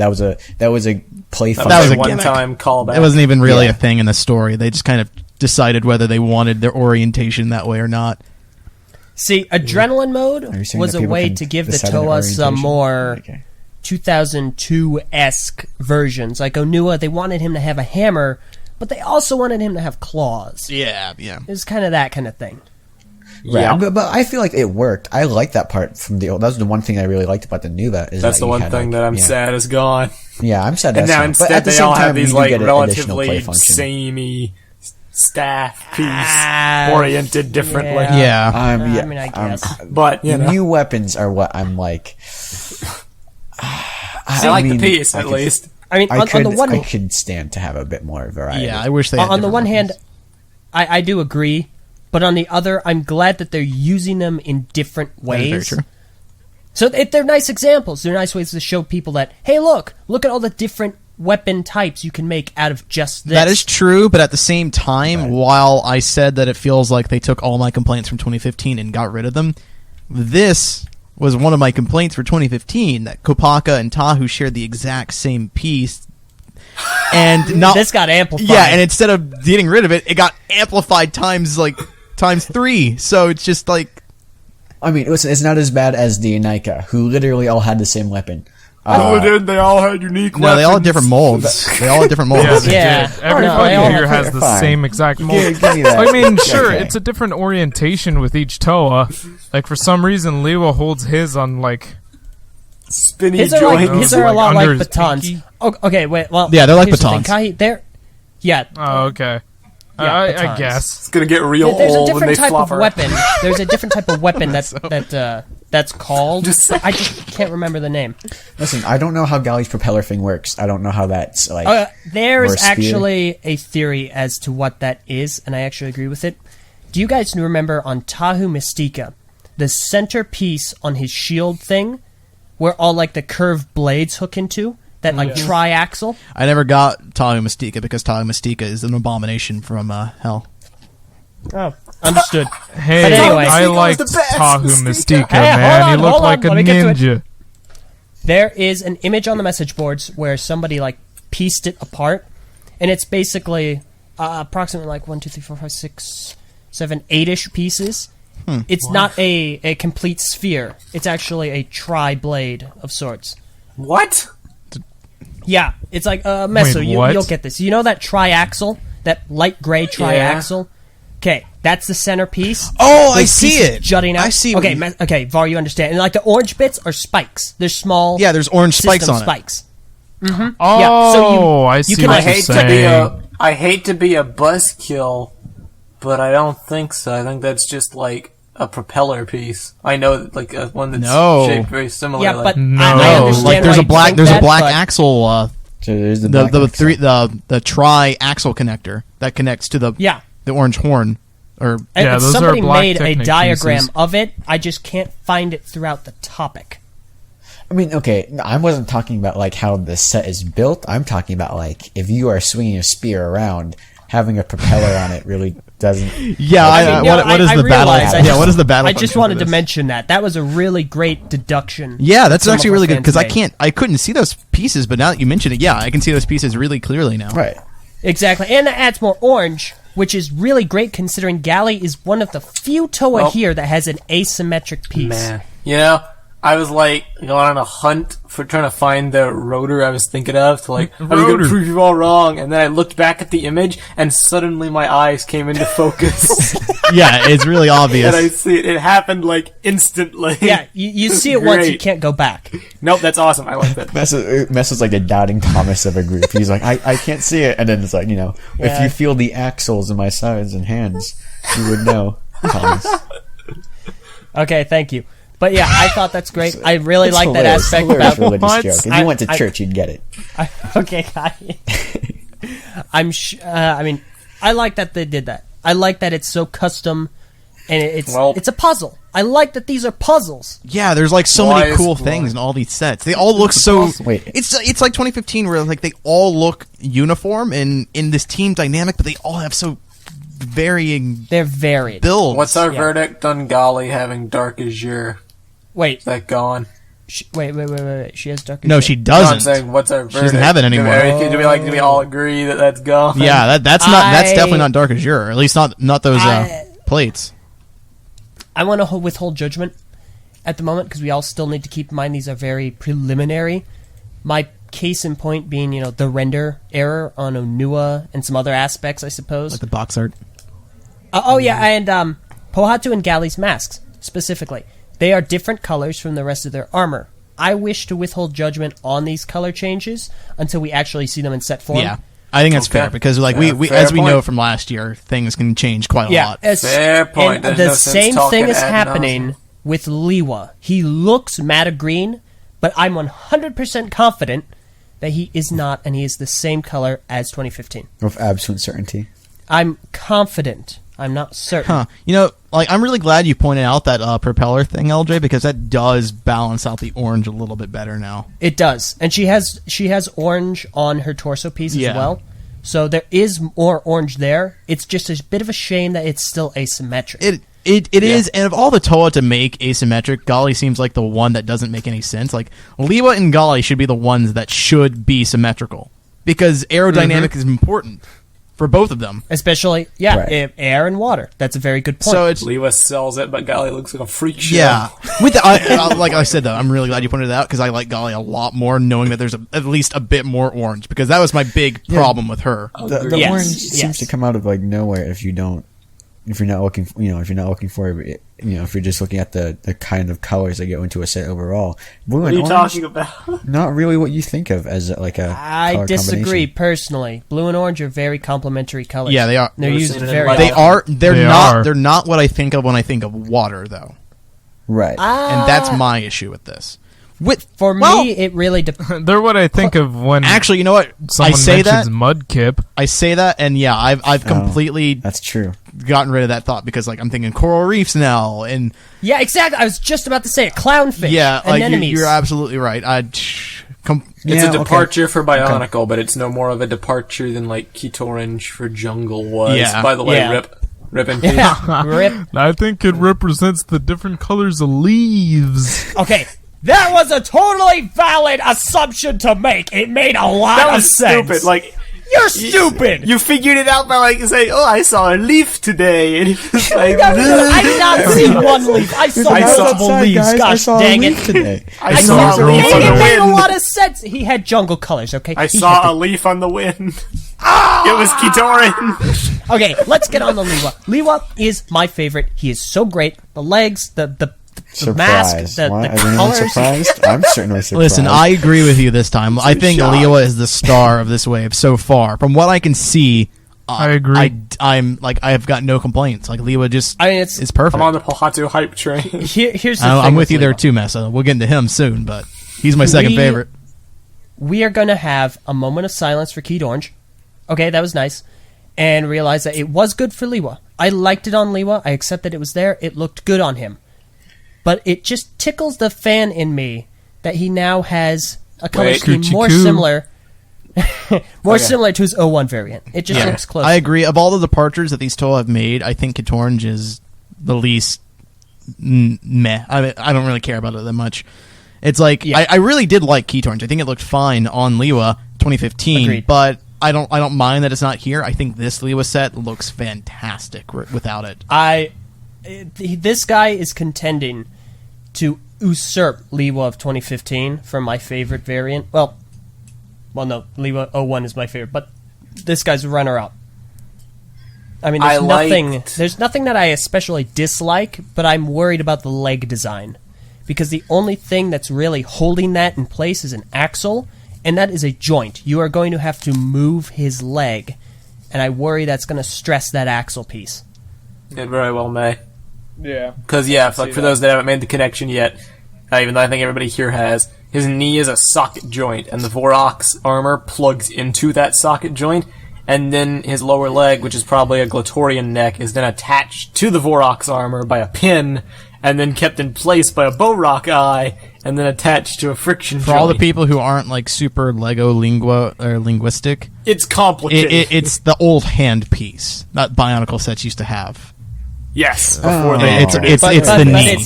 play. That, That was was a a gimmick. one-time callback. it wasn't even really Yeah. a thing in the story. They just kind of decided whether they wanted their orientation that way or not. See, adrenaline Are mode you saying was that a people way can to give the decide their Toa some orientation? more Okay. 2002-esque versions. Like Onua, they wanted him to have a hammer, but they also wanted him to have claws. Yeah, yeah. It was kind of that kind of thing. Right. Yeah. But I feel like it worked. I like that part from the old. That was the one thing I really liked about the Nuva. Is That's that the you one had, thing like, that I'm yeah. sad is gone. Yeah, I'm sad. And that's now gone. But instead at the they same all have time, these you do like get an additional play relatively function. samey staff piece Ah, oriented differently. yeah. Yeah. Yeah, I mean, I guess. But you know, new weapons are what I'm like. I like the piece at least. I mean, I on the one I could stand to have a bit more variety. Yeah, I wish they had on the different one hand, weapons. I do agree, but on the other, I'm glad that they're using them in different That is very ways. true. So they're nice examples. They're nice ways to show people that, hey, look at all the different weapon types you can make out of just this. That is true, but at the same time, while I said that it feels like they took all my complaints from 2015 and got rid of them, this was one of my complaints for 2015, that Kopaka and Tahu shared the exact same piece. And not this got amplified. Yeah, and instead of getting rid of it, it got amplified times 3. So it's just like, I mean, it's not as bad as the Nika, who literally all had the same weapon. They all had unique weapons. no, they all had different molds. They all had different molds. Yeah, they Yeah. did. Everybody No, here has the fine. same exact mold. Give me that. I mean, sure, Okay. it's a different orientation with each Toa. Like, for some reason, Liwa holds his on, like... Spinny His are, joints. like, his are a Like lot under like his batons. pinky? Oh, okay, wait. Well, Yeah, they're like here's the thing. batons. They're yeah. Oh, okay. Yeah, I batons. guess. It's gonna get real There's a old when they different type flop of around. weapon. There's a different type of weapon that's called. Just saying. I just can't remember the name. Listen, I don't know how Galley's propeller thing works. I don't know how that's like. There Or is a spear. actually a theory as to what that is, and I actually agree with it. Do you guys remember on Tahu Mystica, the centerpiece on his shield thing, where all like the curved blades hook into that like triaxle? I never got Tahu Mystica because Tahu Mystica is an abomination from hell. Oh, understood. Hey, But anyway- I Mystica was liked the best. Tahu Mystica. Mystica, Hey, man. hold He on, looked hold like on. a Let me get to it. ninja. There is an image on the message boards where somebody like pieced it apart, and it's basically approximately like 1, 2, 3, 4, 5, 6, 7, 8-ish pieces. It's not a complete sphere. It's actually a tri-blade of sorts. What? Yeah, it's like Meso. Wait, what? You'll get this. You know that triaxle, that light gray triaxle. Okay, that's the centerpiece. Oh, I Those see pieces it. jutting out. I see. Okay, okay, Var, you understand. And like the orange bits are spikes. They're small. Yeah, there's orange spikes system on it. spikes. Oh, Yeah, so I see can, what like, you're saying. I hate to be a buzzkill, but I don't think so. I think that's just like a propeller piece. I know, like one that's No. shaped very similar. Yeah, like, but No. I understand Like there's why a you black think there's that, a black but axle So there's the the tri-axle connector that connects to the Yeah. the orange horn. Or And Yeah, those are somebody black made a Technic diagram pieces. of it. I just can't find it throughout the topic. I mean, okay, I wasn't talking about like how the set is built. I'm talking about like if you are swinging a spear around, having a propeller on it really doesn't. yeah, I mean, no, what is I the battle? realize, I Yeah, just- what is the battle? I just function for wanted to this? mention that. That was a really great deduction. Yeah, that's some of actually our really good fans because made. I couldn't see those pieces, but now that you mention it, yeah, I can see those pieces really clearly now. Right. Exactly. And that adds more orange, which is really great considering Galley is one of the few Toa Well- here that has an asymmetric piece. man, you know, I was like going on a hunt for trying to find the rotor I was thinking of to like I was Rotor. gonna prove you all wrong, and then I looked back at the image and suddenly my eyes came into focus. Yeah, it's really obvious. And I see it. It happened like instantly. Yeah, you see it once, you Great. can't go back. Nope, that's awesome. I like that. Mess is like the doubting Thomas of a group. He's like, I can't see it, and then it's like, you know, if Yeah. you feel the axles in my sides and hands, you would know, Thomas. Okay, thank you. But yeah, I thought that's great. I really It's like that hilarious. aspect Hilarious about religious What? joke. If I- you went to I- church, you'd get it. Okay, I mean, I like that they did that. I like that it's so custom, and it's a puzzle. I like that these are puzzles. Yeah, there's like so Why many is cool why? things in all these sets. They all look so. Wait. It's like 2015 where like they all look uniform and in this team dynamic, but they all have so varying They're varied. builds. What's our Yeah. verdict on Golly having Dark Azure? Wait, Is that gone? wait. She has dark. No, Azure. she No, I'm doesn't. saying, what's our verdict? doesn't have it anymore. Do we all agree that that's gone? Yeah, that's definitely I- not Dark Azure. Or at least not those plates. I want to withhold judgment at the moment because we all still need to keep in mind these are very preliminary. My case in point being, the render error on Onua and some other aspects, I suppose. Like the box art. And Pohatu and Galley's masks, specifically. They are different colors from the rest of their armor. I wish to withhold judgment on these color changes until we actually see them in set form. Yeah, I think that's Okay. fair because like Yeah, we fair as we know point. from last year, things can change quite a Yeah, lot. Fair point. And There's the no sense same talking thing is ad happening with Liwa. He looks Mata Green, but I'm 100% confident that he is not, and he is the same color as 2015. With absolute certainty. I'm confident. I'm not certain. Huh. You know, like, I'm really glad you pointed out that propeller thing, LJ, because that does balance out the orange a little bit better now. It does, and she has orange on her torso piece as well. So there is more orange there. It's just a bit of a shame that it's still asymmetric. It is, and of all the Toa to make asymmetric, Golly seems like the one that doesn't make any sense. Like, Liwa and Golly should be the ones that should be symmetrical, because aerodynamic is important for both of them. Especially, air and water. That's a very good point. So it's Liwa sells it, but Golly looks like a freak show. yeah. With like I said though, I'm really glad you pointed it out because I like Golly a lot more, knowing that there's at least a bit more orange, because that was my big problem with her. The orange seems to come out of like nowhere if you're not looking, if you're just looking at the kind of colors that go into a set overall. Blue What and are you orange, talking about? not really what you think of as like a I color disagree combination. personally. Blue and orange are very complementary colors. Yeah, they are. They're used seen it in very. light. They are. They are. They're not what I think of when I think of water, though, Right. and that's my issue with this. For me, it really depends. They're what I think of when Actually, you know what? someone I say mentions that. Mudkip. I say that, and yeah, I've completely That's true. gotten rid of that thought because, like, I'm thinking coral reefs now, and Yeah, exactly. I was just about to say it. Clownfish. yeah, and like enemies. you're absolutely right. It's Yeah, a okay. departure for Bionicle, but it's no more of a departure than like Keytorange for Jungle was. Yeah. By the way, Yeah. rip in peace. Yeah, rip. I think it represents the different colors of leaves. Okay, that was a totally valid assumption to make. It made a lot That of was sense. stupid. Like, You're stupid. you figured it out by like saying, "Oh, I saw a leaf today," and it was like, I did not see one leaf. I saw I saw multiple leaves. guys. I Gosh saw a dang leaf it. today. I saw a leaf on It the made a wind. lot of sense. He had jungle colors, okay? I He saw had a leaf on the wind. It was Keytorange. Okay, let's get on the Liwa. Liwa is my favorite. He is so great. The legs, the mask, Surprised. the Why? Everyone colors. surprised? I'm certainly surprised. listen, I agree with you this time. I think shocked. Liwa is the star of this wave so far. From what I can see, I agree. I'm like, I have got no complaints. Like, Liwa just I mean, it's is perfect. I'm on the Pohatu hype train. here's the thing. I'm with you there Liwa. too, Mesa. We'll get into him soon, but he's my second favorite. We are going to have a moment of silence for Keyed Orange. Okay, that was nice. And realize that it was good for Liwa. I liked it on Liwa. I accept that it was there. It looked good on him. But it just tickles the fan in me that he now has a color Wait. scheme more Coochie-coo. similar similar to his 01 variant. It just looks close. I agree. Of all the departures that these Toa have made, I think Keytorange is the least meh. I don't really care about it that much. It's like I really did like Keytorange. I think it looked fine on Liwa 2015, Agreed. but I don't mind that it's not here. I think this Liwa set looks fantastic without it. This guy is contending to usurp Liwa of 2015 for my favorite variant. Well, no, Liwa 01 is my favorite, but this guy's runner-up. I mean, there's nothing that I especially dislike, but I'm worried about the leg design. Because the only thing that's really holding that in place is an axle, and that is a joint. You are going to have to move his leg, and I worry that's going to stress that axle piece. It very well may. Yeah. Because, for those that haven't made the connection yet, even though I think everybody here has, his knee is a socket joint, and the Vorox armor plugs into that socket joint, and then his lower leg, which is probably a Glatorian neck, is then attached to the Vorox armor by a pin, and then kept in place by a Bowrock eye, and then attached to a friction For joint. all the people who aren't like super Lego linguistic, It's complicated. it's the old hand piece that Bionicle sets used to have. Yes, before they It's introduced it's it. the knee.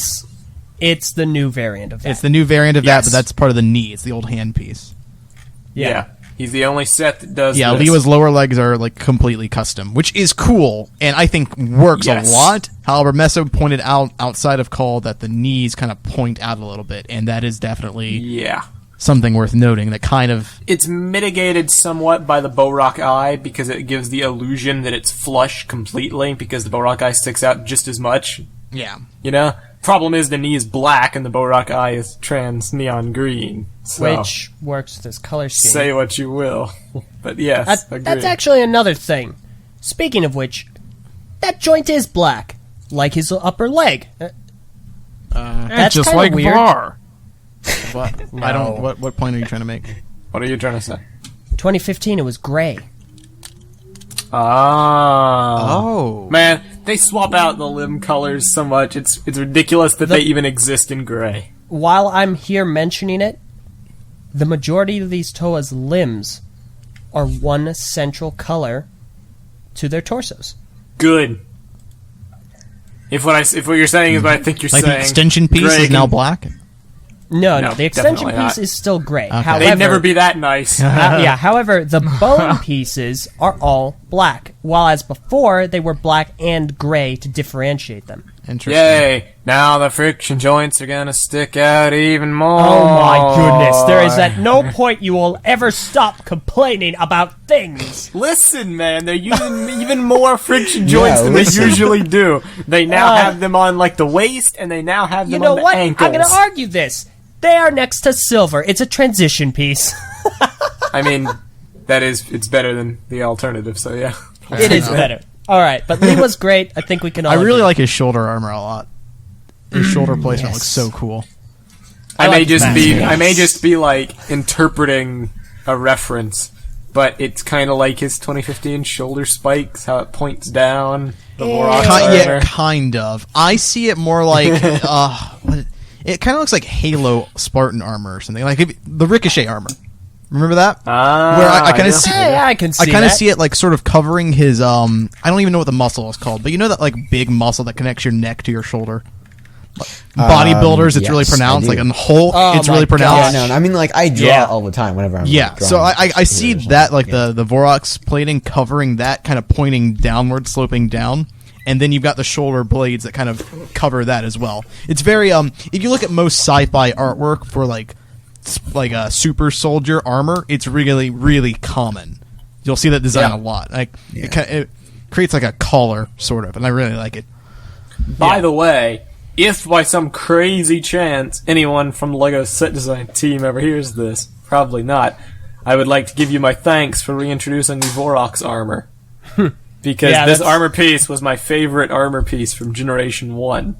It's the new variant of that. It's the new variant of Yes. that, but that's part of the knee. It's the old hand piece. Yeah. He's the only set that does Yeah, this. Liwa's lower legs are like completely custom, which is cool and I think works Yes. a lot. However, Meso pointed out outside of call that the knees kind of point out a little bit, and that is definitely Yeah. something worth noting. That kind of It's mitigated somewhat by the Bowrock eye because it gives the illusion that it's flush completely because the Bowrock eye sticks out just as much. yeah. You know? Problem is the knee is black and the Bowrock eye is trans neon green. So which works with his color scheme. say what you will. But yes, That's actually another thing. Speaking of which, that joint is black, like his upper leg. That's just kinda like weird. Var. What? I don't. What point are you trying to make? What are you trying to say? 2015, it was gray. Ah. Oh, Man, They swap out the limb colors so much. It's ridiculous that they even exist in gray. While I'm here mentioning it, the majority of these Toa's limbs are one central color to their torsos. Good. If what you're saying is what I think you're Like saying, the extension piece Greg is now black. No, No, the extension definitely piece not. is still gray. Okay. However, they'd never be that nice. however, the bone pieces are all black, while as before, they were black and gray to differentiate them. Interesting. Yay! Now the friction joints are gonna stick out even more. Oh my goodness, there is at no point you will ever stop complaining about things. Listen, man, they're using even more friction joints than listen. they usually do. They now have them on like the waist, and they now have them You know on the what? ankles. I'm going to argue this. They are next to silver. It's a transition piece. I mean, it's better than the alternative. So yeah. It is better. All right, but Lee was great. I think we can all I really agree. like his shoulder armor a lot. His shoulder placement looks so cool. I may like just that. be I may just be like interpreting a reference, but it's kind of like his 2015 shoulder spikes, how it points down. The Vorok's Yeah, armor. kind of. I see it more like it kind of looks like Halo Spartan armor or something, like the Ricochet armor. Remember that? Where I kind yeah. of see. Yeah, I can see I kind of that. see it like sort of covering his. I don't even know what the muscle is called, but you know that like big muscle that connects your neck to your shoulder. Bodybuilders, it's really yes, I pronounced. do. Like in Hulk, Oh it's my really Yeah, pronounced. no, I mean, like, I draw Yeah. all the time whenever I'm Yeah, like, so drawing I see heroes. that like the Vorok's plating covering that, kind of pointing downward, sloping down, and then you've got the shoulder blades that kind of cover that as well. It's very if you look at most sci-fi artwork for like a super soldier armor, it's really really common. You'll see that design a lot. Like it creates like a collar sort of, and I really like it. By the way, if by some crazy chance anyone from the LEGO set design team ever hears this, probably not, I would like to give you my thanks for reintroducing the Vorok's armor. Because Yeah, this that's- armor piece was my favorite armor piece from Generation 1.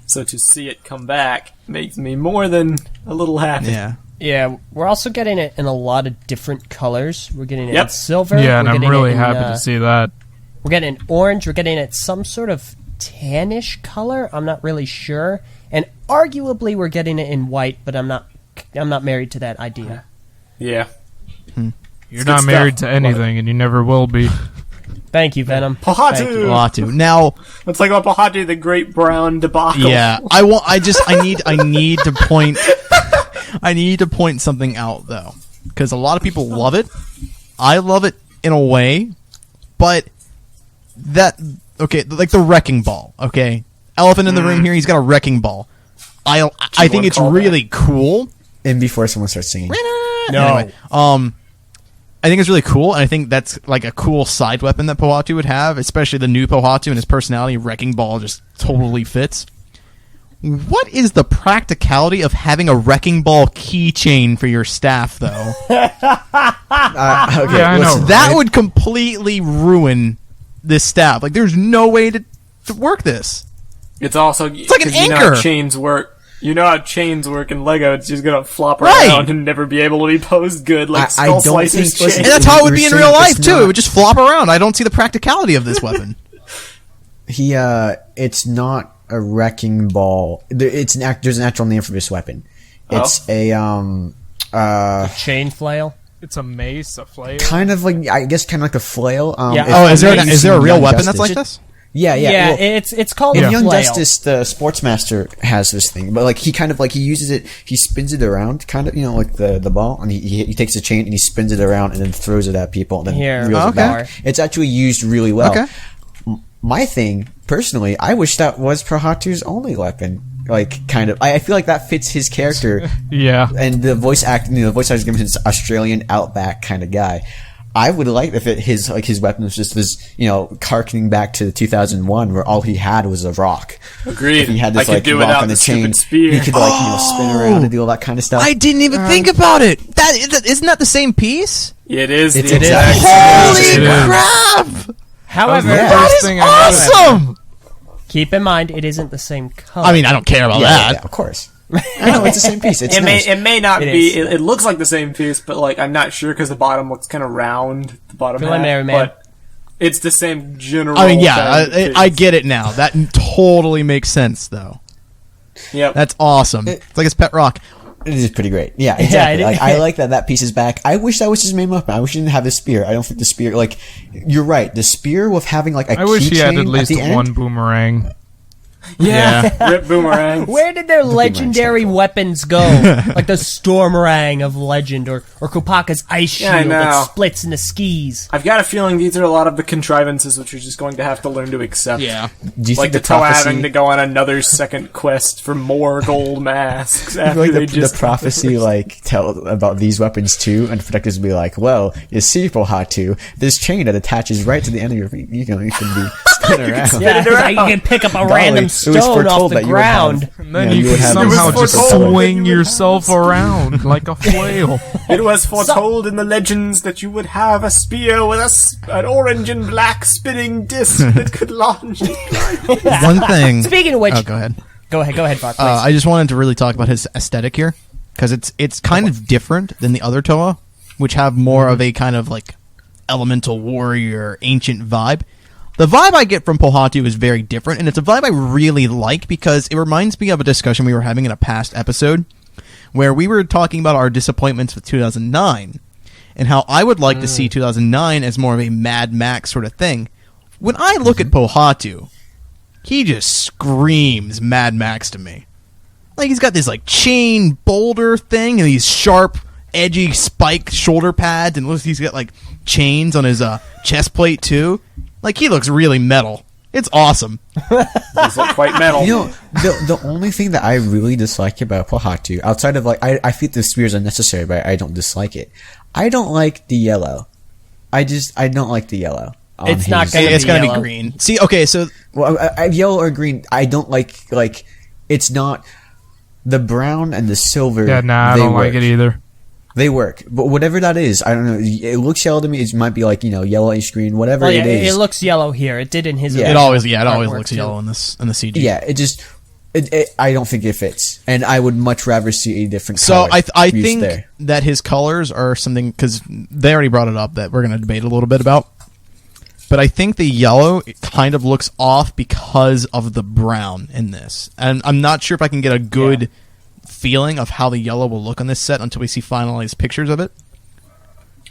So to see it come back makes me more than a little happy. Yeah. Yeah, we're also getting it in a lot of different colors. We're getting it in silver. Yeah, and we're I'm getting really it in, happy to see that. We're getting it in orange. We're getting it some sort of tannish color. I'm not really sure. And arguably, we're getting it in white, but I'm not married to that idea. Yeah. You're good not stuff. married to anything, and you never will be. Thank you, Venom. Pahatu! Thank you. Latu. Now, Let's talk about Pahatu, the great brown debacle. yeah, I need to point I need to point something out though, because a lot of people love it. I love it in a way, but like the wrecking ball. Okay, elephant in the room here. He's got a wrecking ball. I think it's really cool. And before someone starts singing. No. Anyway, I think it's really cool, and I think that's like a cool side weapon that Pohatu would have, especially the new Pohatu and his personality. Wrecking ball just totally fits. What is the practicality of having a wrecking ball keychain for your staff, though? Okay, Yeah, I know. listen, That would completely ruin this staff. Like, there's no way to work this. It's also like an you know how anchor. chains work. You know how chains work in Lego. It's just gonna flop Right. around and never be able to be posed good like I Skull don't Slicer's think- listen, chain. And that's how it would We're be in saying real it's life, too. not- It would just flop around. I don't see the practicality of this weapon. it's not a wrecking ball. There's an actual name for this weapon. It's a Chain flail. It's a mace, a flail. kind of like, I guess, kind of like a flail. Yeah. if- Oh, is there you've is there a seen real Young weapon Justice. that's like this? Yeah, yeah. Yeah, well, it's called in a Young flail. Justice, the Sportsmaster has this thing, but like he kind of like he uses it, he spins it around, kind of, you know, like the ball, and he takes a chain and he spins it around and then throws it at people and then Here, reels it okay. back. It's actually used really well. Okay. My thing, personally, I wish that was Prahatu's only weapon. Like, kind of, I feel like that fits his character, Yeah. and the voice acting, the voice actor's given his Australian outback kind of guy. I would like if his weapon was just this, you know, harkening back to 2001, where all he had was a rock. Agreed. If he had I this could like do rock without on the the chain, stupid spear. he could like, you know, spin around and do all that kind of stuff. I didn't even think about it. Isn't that the same piece? It is It's the exact exactly- same. Holy It is. crap! However, That was the That first is thing I noticed. awesome! keep in mind it isn't the same color. I mean, I don't care about yeah, that. of course. I know, it's the same piece. It's It nice. may not It be. is. It looks like the same piece, but like I'm not sure because the bottom looks kind of round. The bottom Preliminary, half, man. but It's the same general. I mean, yeah, thing. I get it now. That totally makes sense, though. Yep. That's awesome. It's like his pet rock. It is pretty great. Yeah, exactly. Yeah, like, I like that piece is back. I wish that was his main weapon. I wish he didn't have the spear. I don't think the spear, like, you're right. The spear with having, like, a I wish he had at keychain least the end, one boomerang. Yeah. Rip boomerang. Where did their legendary weapons go? Like the Stormrang of Legend, or Kopaka's Ice Yeah, I Shield that know. splits into skis. I've got a feeling these are a lot of the contrivances which you're just going to have to learn to accept. Yeah. Do you Like think the Toa having to go on another second quest for more gold masks I after feel they like the just prophecy, like, tell about these weapons too, and protectors will be like, well, you see, Pohatu, this chain that attaches right to the end of your feet, you can be spin around. Yeah, it's like you can pick up a random it was stone off foretold the that you would have- ground. And then Yeah, you you would can have somehow this just foretold swing that you would yourself around like a flail. It was foretold in the legends that you would have a spear with an orange and black spinning disc that could launch. One thing. Speaking of which, Oh, go ahead. go ahead, Bart, please. I just wanted to really talk about his aesthetic here, because it's kind of different than the other Toa, which have more of a kind of like elemental warrior, ancient vibe. The vibe I get from Pohatu is very different, and it's a vibe I really like because it reminds me of a discussion we were having in a past episode where we were talking about our disappointments with 2009 and how I would like to see 2009 as more of a Mad Max sort of thing. When I look at Pohatu, he just screams Mad Max to me. Like, he's got this like chain boulder thing and these sharp, edgy spiked shoulder pads, and looks he's got like chains on his chest plate too. Like, he looks really metal. It's awesome. These look quite metal. You know, the only thing that I really dislike about Pohatu, outside of, like, I feel the spears are necessary, but I don't dislike it. I don't like the yellow. I don't like the yellow. It's not gonna It's be gonna yellow. be green. See, okay, so Well, yellow or green, I don't like, it's not, the brown and the silver. Yeah, nah, I they don't work. like it either. They work. But whatever that is, I don't know, it looks yellow to me, it might be like, yellowish green, whatever Well, yeah, it is. it looks yellow here. It did in his. Yeah. it original always artwork, looks too. yellow in the CG. Yeah, it just, I don't think it fits. And I would much rather see a different So color I used think there. that his colors are something, because they already brought it up that we're going to debate a little bit about. But I think the yellow kind of looks off because of the brown in this. And I'm not sure if I can get a good feeling of how the yellow will look on this set until we see finalized pictures of it.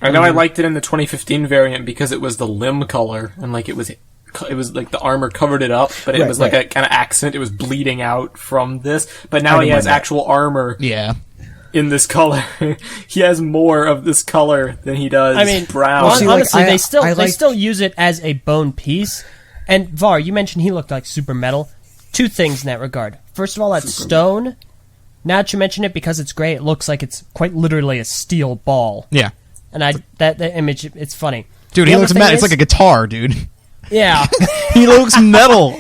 I know I liked it in the 2015 variant because it was the limb color, and like it was like the armor covered it up, but it Right, was like right. a kind of accent. It was bleeding out from this, but now I he don't has mind that. actual armor Yeah. in this color. He has more of this color than he does I mean, brown. Well, see, like, honestly, I they like- still use it as a bone piece. And Var, you mentioned he looked like super metal. Two things in that regard. First of all, that stone. Now that you mention it, because it's gray, it looks like it's quite literally a steel ball. Yeah. And that image, it's funny. Dude, The he other looks thing metal. is- It's like a guitar, dude. Yeah. He looks metal.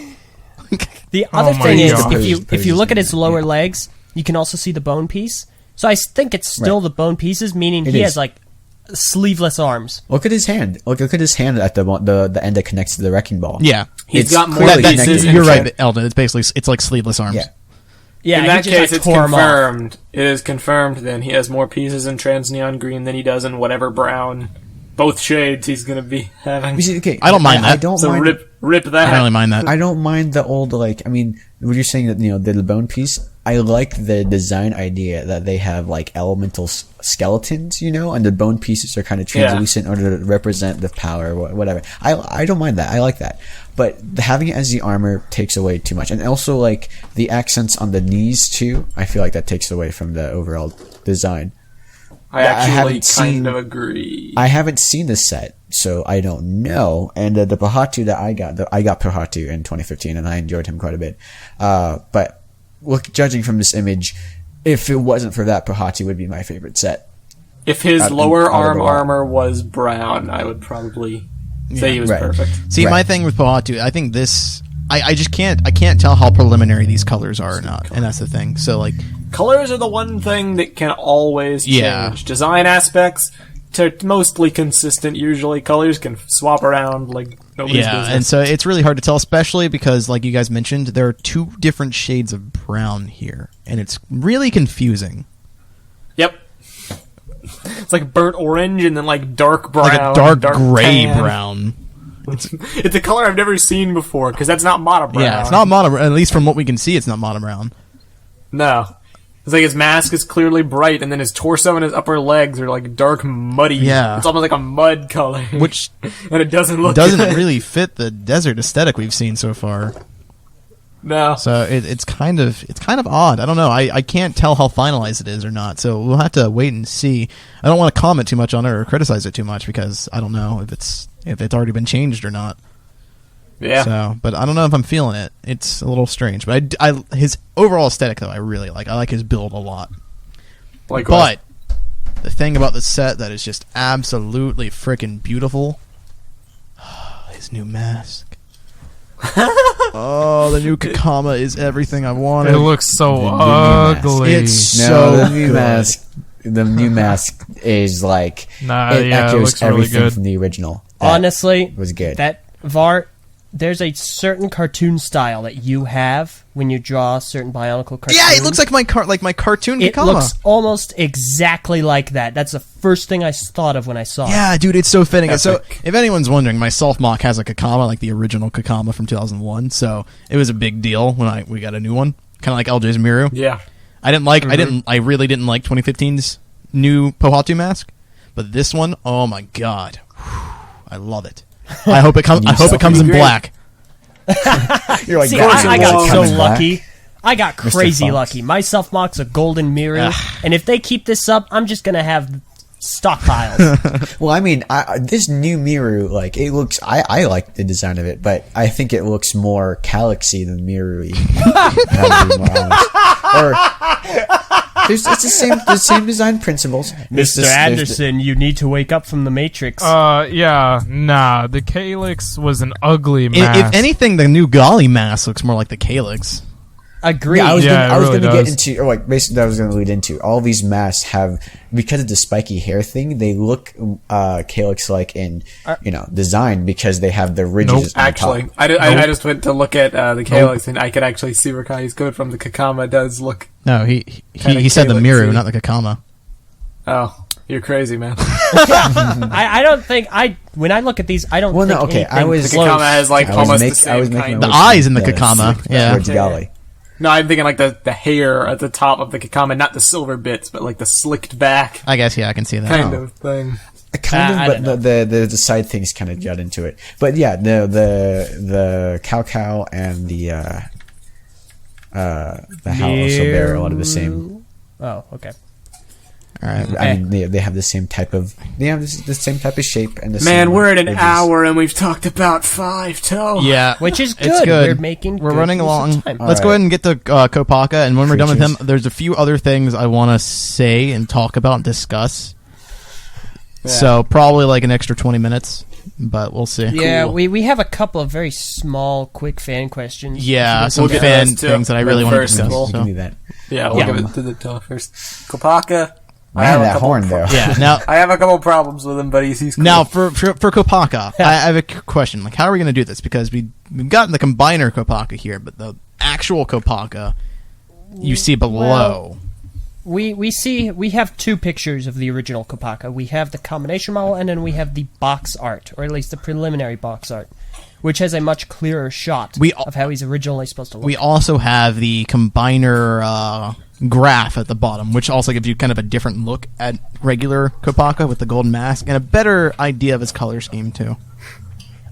The other my thing is, gosh. if you look at his lower legs, you can also see the bone piece. So I think it's still Right. the bone pieces, meaning It he is. has like sleeveless arms. Look at his hand. Look at his hand at the end that connects to the wrecking ball. Yeah. He's It's got more clearly That- pieces. connected. you're and right, Eldon. It's basically, it's like sleeveless arms. Yeah. Yeah, In he that just, case, like, it's tore 'em off. confirmed. It is confirmed. Then he has more pieces in trans neon green than he does in whatever brown. Both shades he's going to be having. You see, okay, I don't mind I that. don't So mind. rip that. I don't really mind that. I don't mind the old, like, I mean, when you're saying that, the bone piece, I like the design idea that they have, like, elemental skeletons, and the bone pieces are kind of translucent in order to represent the power, whatever. I don't mind that. I like that. But having it as the armor takes away too much. And also, like, the accents on the knees, too, I feel like that takes away from the overall design. I I actually haven't kind seen- of agree. I haven't seen this set, so I don't know. And the Pohatu that I got Pohatu in 2015, and I enjoyed him quite a bit. But judging from this image, if it wasn't for that, Pohatu would be my favorite set. If his out lower of arm the lot. armor was brown, I would probably say he was Right. perfect. See, Right. my thing with Pohatu, I think this, I just can't tell how preliminary these colors are or not, and that's the thing. So, like, Colors are the one thing that can always change. Yeah. Design aspects, they're mostly consistent. Usually, colors can swap around like nobody's yeah, business. and so it's really hard to tell, especially because, like you guys mentioned, there are two different shades of brown here, and it's really confusing. Yep. It's like burnt orange and then like dark brown, Like a dark gray tan. brown. It's a color I've never seen before, because that's not mono brown. Yeah, it's not mono. At least from what we can see, it's not mono brown. No. It's like his mask is clearly bright, and then his torso and his upper legs are like dark muddy. Yeah. It's almost like a mud color. Which and it doesn't look doesn't good. really fit the desert aesthetic we've seen so far. No. So it's kind of odd. I don't know. I can't tell how finalized it is or not. So we'll have to wait and see. I don't want to comment too much on it or criticize it too much because I don't know if it's already been changed or not. Yeah. So, but I don't know if I'm feeling it. It's a little strange. But his overall aesthetic though I really like. I like his build a lot. Likewise. But the thing about the set that is just absolutely freaking beautiful, his new mask. Oh, the new Kakama is everything I wanted. It looks so The new ugly. It's No, so the new good. mask. The new mask is like Nah, it yeah, it echoes looks really everything good. from the original. That Honestly, was good. that VAR, there's a certain cartoon style that you have when you draw certain Bionicle cartoons. Yeah, it looks like my cartoon It Kakama. looks almost exactly like that. That's the first thing I thought of when I saw it. Yeah, dude, it's so fitting. So, Epic. if anyone's wondering, my self mock has a Kakama, like the original Kakama from 2001. So it was a big deal when we got a new one, kind of like LJ's Miru. Yeah. I really didn't like 2015's new Pohatu mask, but this one, oh my god, I love it. I hope it comes. I hope it comes in Great. black. You're like, See, course I it got was. so Comes back. lucky. I got crazy Fox. lucky. My self mock's a golden Miru, and if they keep this up, I'm just gonna have stockpiles. Well, I mean, this new Miru, like, it looks. I like the design of it, but I think it looks more Galaxy than Miru-y. Or it's the same design principles. There's Mr. Anderson, you need to wake up from the Matrix. Yeah, nah. The Calyx was an ugly If mask. anything, the new Gali mask looks more like the Calyx. Agree. Yeah, I was Yeah, it going to really get does. into, or like, basically, that I was going to lead into. All these masks have, because of the spiky hair thing, they look Calyx-like in, design because they have the ridges. Nope. on top. Actually, I just went to look at the Calyx, and I could actually see where Kai's code from. The Kakama does look... No, he Kinda said the Miru, Calyx-y. not the Kakama. Oh, you're crazy, man. I don't think when I look at these, I don't Well, think no, okay, anything I was- The close. Kakama has like almost the same kind The of... eyes in the Kakama, slick yeah. towards Gali. No, I'm thinking like the hair at the top of the Kakama, not the silver bits, but like the slicked back I guess, yeah, I can see that. kind of thing. Kind I of, don't but the side things kind of got into it. But yeah, the cow and the how also bear a lot of the same. Oh, okay. All right. I mean, they have the same type of the same type of shape and the Man, same we're at an edges. hour and we've talked about 5 total. Yeah, Which is it's good. good. We're running use of along. time. Let's go Alright. ahead and get to Kopaka, and when we're done with him, Creatures. there's a few other things I want to say and talk about and discuss. Yeah. So probably like an extra 20 minutes, but we'll see. Yeah, Cool. we have a couple of very small, quick fan questions. Yeah, some We'll get fan those too. things that I really But want to first of all- discuss. Give So. me that. Yeah, we'll Yeah. give it to the top first. Kopaka. I Man, have a that couple horn though. Yeah, now I have a couple problems with him, but he's cool. now for Kopaka, I have a question. Like, how are we going to do this? Because we've gotten the combiner Kopaka here, but the actual Kopaka you see below. We have two pictures of the original Kopaka. We have the combination model, and then we have the box art, or at least the preliminary box art, which has a much clearer shot of how he's originally supposed to look. We also have the combiner graph at the bottom, which also gives you kind of a different look at regular Kopaka with the golden mask and a better idea of his color scheme too.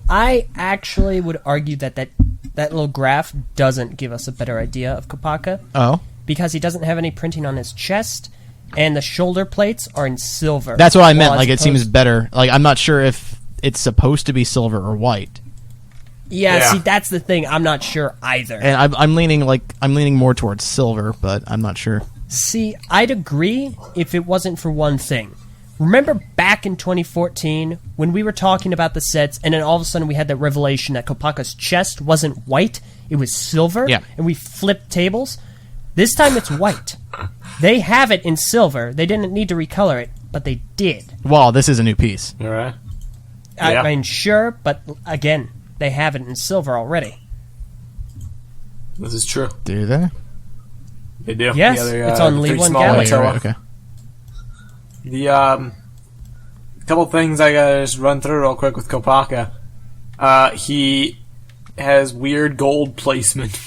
I actually would argue that little graph doesn't give us a better idea of Kopaka, Oh, because he doesn't have any printing on his chest, and the shoulder plates are in silver. that's what I meant. While Like, as it seems opposed- better. Like, I'm not sure if it's supposed to be silver or white, Yeah, see, that's the thing. I'm not sure either. and I'm leaning more towards silver, but I'm not sure. See, I'd agree if it wasn't for one thing. Remember back in 2014 when we were talking about the sets, and then all of a sudden we had that revelation that Kopaka's chest wasn't white, it was silver, Yeah. and we flipped tables? This time it's white. They have it in silver. They didn't need to recolor it, but they did. Well, this is a new piece. All right. I Yeah. mean, sure, but again, they have it in silver already. This is true. Do they? They do. Yes, it's on the Lee three One small Galaxy. ones Oh, are- you're right, okay. The couple things I gotta just run through real quick with Kopaka. he has weird gold placement